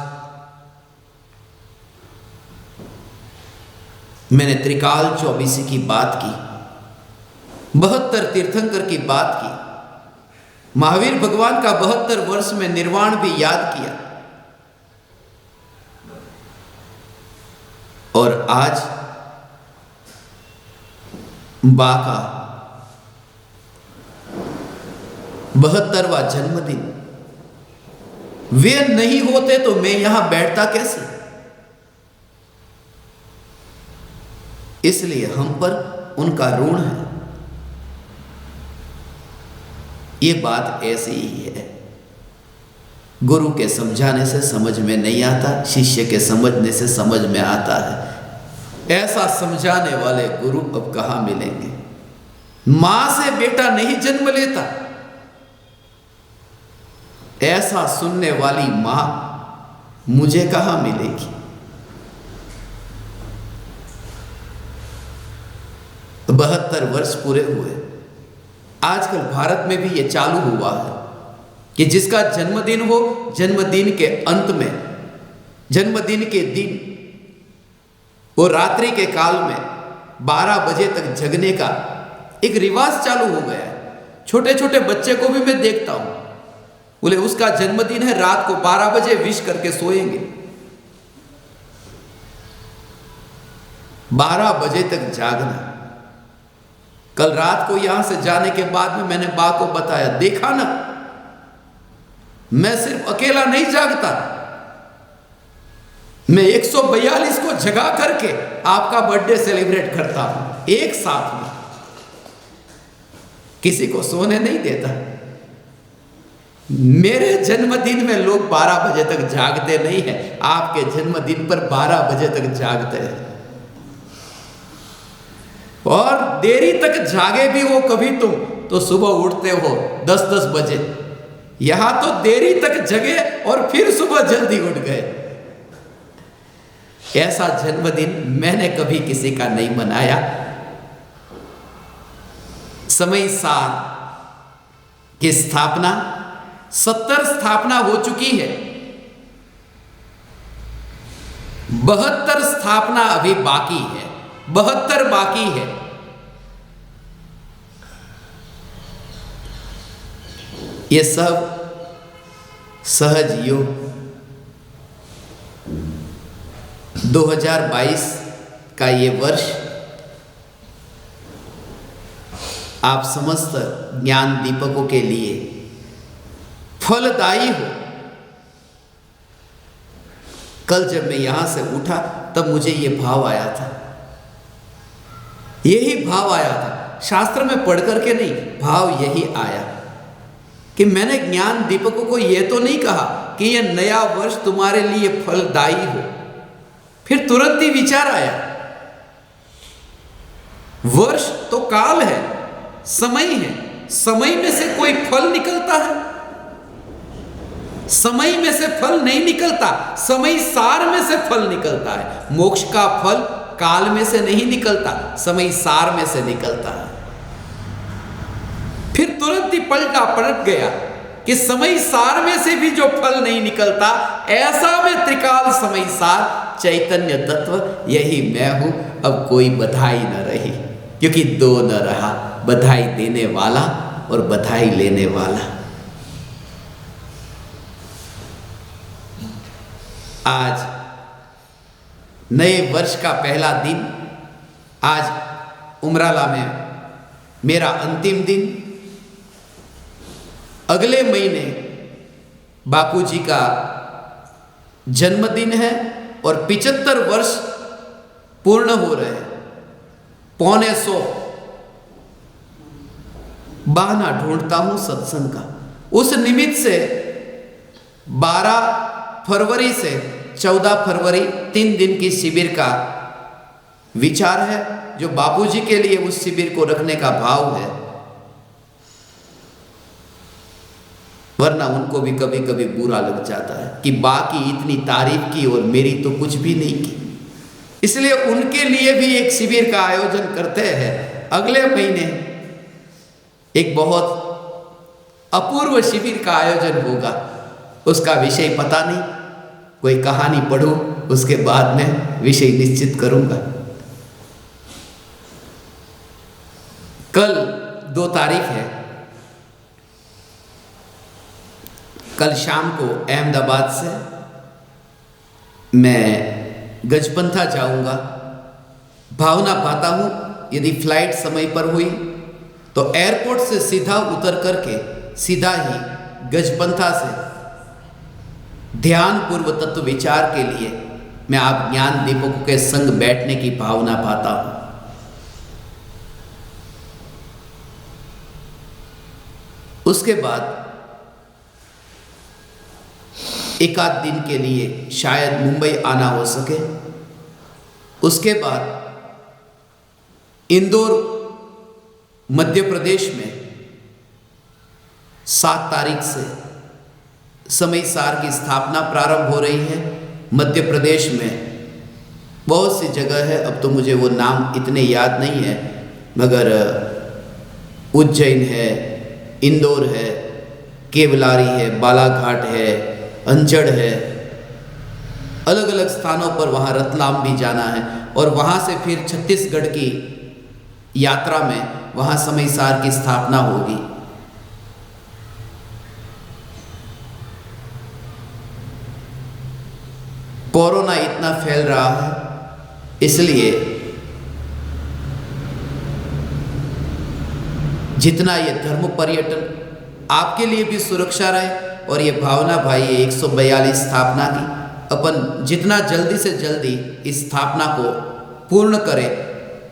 मैंने त्रिकाल चौबीसी की बात की, 72 तीर्थंकर की बात की, महावीर भगवान का 72 वर्ष में निर्वाण भी याद किया, और आज बा का 72वां जन्मदिन। वे नहीं होते तो मैं यहां बैठता कैसे? इसलिए हम पर उनका ऋण है। ये बात ऐसी ही है। गुरु के समझाने से समझ में नहीं आता, शिष्य के समझने से समझ में आता है। ऐसा समझाने वाले गुरु अब कहां मिलेंगे? मां से बेटा नहीं जन्म लेता, ऐसा सुनने वाली मां मुझे कहां मिलेगी? तो 72 वर्ष पूरे हुए। आजकल भारत में भी ये चालू हुआ है कि जिसका जन्मदिन हो, जन्मदिन के अंत में, जन्मदिन के दिन वो रात्रि के काल में 12 बजे तक जगने का एक रिवाज चालू हो गया है। छोटे छोटे बच्चे को भी मैं देखता हूं, बोले उसका जन्मदिन है, रात को 12 बजे विश करके सोएंगे। 12 बजे तक जागना। कल रात को यहां से जाने के बाद में मैंने बा को बताया, देखा ना, मैं सिर्फ अकेला नहीं जागता, मैं 142 को जगा करके आपका बर्थडे सेलिब्रेट करता हूं एक साथ में। किसी को सोने नहीं देता। मेरे जन्मदिन में लोग 12 बजे तक जागते नहीं है, आपके जन्मदिन पर 12 बजे तक जागते हैं। और देरी तक जागे भी हो कभी तुम तो सुबह उठते हो 10-10 बजे। यहां तो देरी तक जगे और फिर सुबह जल्दी उठ गए। ऐसा जन्मदिन मैंने कभी किसी का नहीं मनाया। समय सार की स्थापना 70 स्थापना हो चुकी है, 72 स्थापना अभी बाकी है, 72 बाकी है। ये सब सहज योग 2022 का ये वर्ष आप समस्त ज्ञान दीपकों के लिए फलदायी हो। कल जब मैं यहां से उठा तब मुझे ये भाव आया था, यही भाव आया था, शास्त्र में पढ़ करके नहीं, भाव यही आया कि मैंने ज्ञान दीपकों को यह तो नहीं कहा कि यह नया वर्ष तुम्हारे लिए फलदायी हो। फिर तुरंत ही विचार आया, वर्ष तो काल है, समय है, समय में से कोई फल निकलता है? समय में से फल नहीं निकलता, समय सार में से फल निकलता है। मोक्ष का फल काल में से नहीं निकलता, समय सार में से निकलता है। फिर तुरंत ही पलट गया कि समय सार में से भी जो फल नहीं निकलता, ऐसा में त्रिकाल समय सार चैतन्य तत्व यही मैं हूं। अब कोई बधाई न रही, क्योंकि दो न रहा, बधाई देने वाला और बधाई लेने वाला। आज नए वर्ष का पहला दिन, आज उमराला में मेरा अंतिम दिन। अगले महीने बापूजी का जन्मदिन है और 75 वर्ष पूर्ण हो रहे हैं। 1:45 बहाना ढूंढता हूं सत्संग का। उस निमित्त से 12 फरवरी से 14 फरवरी 3 दिन की शिविर का विचार है, जो बापूजी के लिए उस शिविर को रखने का भाव है। वरना उनको भी कभी कभी बुरा लग जाता है कि बाकी इतनी तारीफ की और मेरी तो कुछ भी नहीं की। इसलिए उनके लिए भी एक शिविर का आयोजन करते हैं। अगले महीने एक बहुत अपूर्व शिविर का आयोजन होगा। उसका विषय पता नहीं, कोई कहानी पढ़ूं, उसके बाद में विषय निश्चित करूंगा। कल 2 तारीख है। कल शाम को अहमदाबाद से मैं गजपंथा जाऊंगा। भावना पाता हूं यदि फ्लाइट समय पर हुई तो एयरपोर्ट से सीधा उतर करके सीधा ही गजपंथा से ध्यान पूर्व तत्व विचार के लिए मैं आप ज्ञान दीपकों के संग बैठने की भावना पाता हूं। उसके बाद एक आध दिन के लिए शायद मुंबई आना हो सके। उसके बाद इंदौर मध्य प्रदेश में 7 तारीख से समय सार की स्थापना प्रारंभ हो रही है। मध्य प्रदेश में बहुत सी जगह है, अब तो मुझे वो नाम इतने याद नहीं है, मगर उज्जैन है, इंदौर है, केवलारी है, बालाघाट है, अंजड़ है, अलग अलग स्थानों पर वहाँ रतलाम भी जाना है। और वहाँ से फिर छत्तीसगढ़ की यात्रा में वहाँ समयसार की स्थापना होगी। कोरोना इतना फैल रहा है, इसलिए जितना ये धर्म पर्यटन आपके लिए भी सुरक्षा रहे, और ये भावना भाई 142 स्थापना की अपन जितना जल्दी से जल्दी इस स्थापना को पूर्ण करें।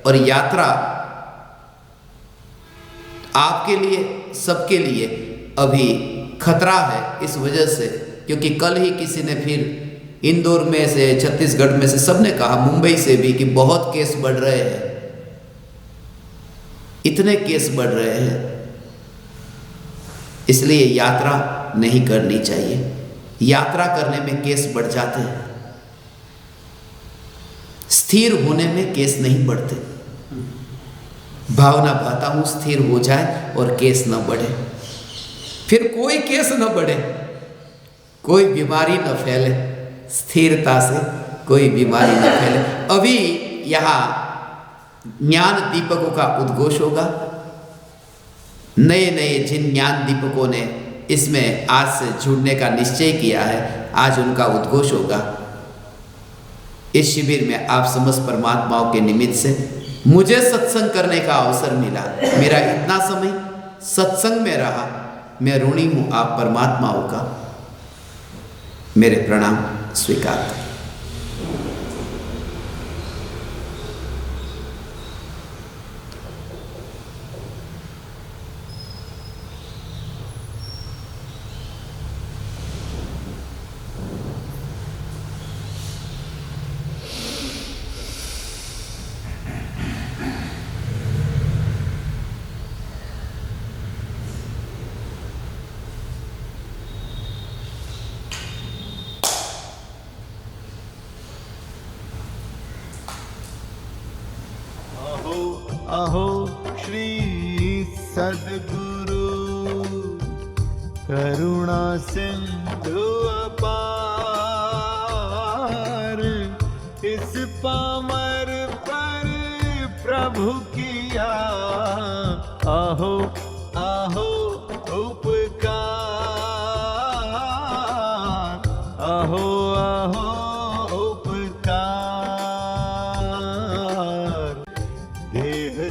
और यात्रा आपके लिए, सबके लिए अभी खतरा है इस वजह से, क्योंकि कल ही किसी ने फिर इंदौर में से, छत्तीसगढ़ में से सबने कहा, मुंबई से भी, कि बहुत केस बढ़ रहे हैं, इतने केस बढ़ रहे हैं, इसलिए यात्रा नहीं करनी चाहिए। यात्रा करने में केस बढ़ जाते हैं, स्थिर होने में केस नहीं बढ़ते। भावना पाता हूं स्थिर हो जाए और केस न बढ़े, फिर कोई केस न बढ़े, कोई बीमारी न फैले, स्थिरता से कोई बीमारी न फैले। अभी यहां ज्ञान दीपकों का उद्घोष होगा। नए नए जिन ज्ञान दीपकों ने इसमें आज से जुड़ने का निश्चय किया है, आज उनका उद्घोष होगा। इस शिविर में आप समस्त परमात्माओं के निमित्त से मुझे सत्संग करने का अवसर मिला। मेरा इतना समय सत्संग में रहा, मैं ऋणी हूं आप परमात्माओं का। मेरे प्रणाम स्वीकार करें। अहो श्री सद्गुरु करुणा सिंधु अपार, इस पामर पर प्रभु किया अहो अहो उपकार, अहो अहो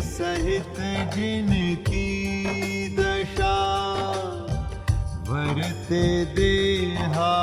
सहित जिनकी दशा वरते देहा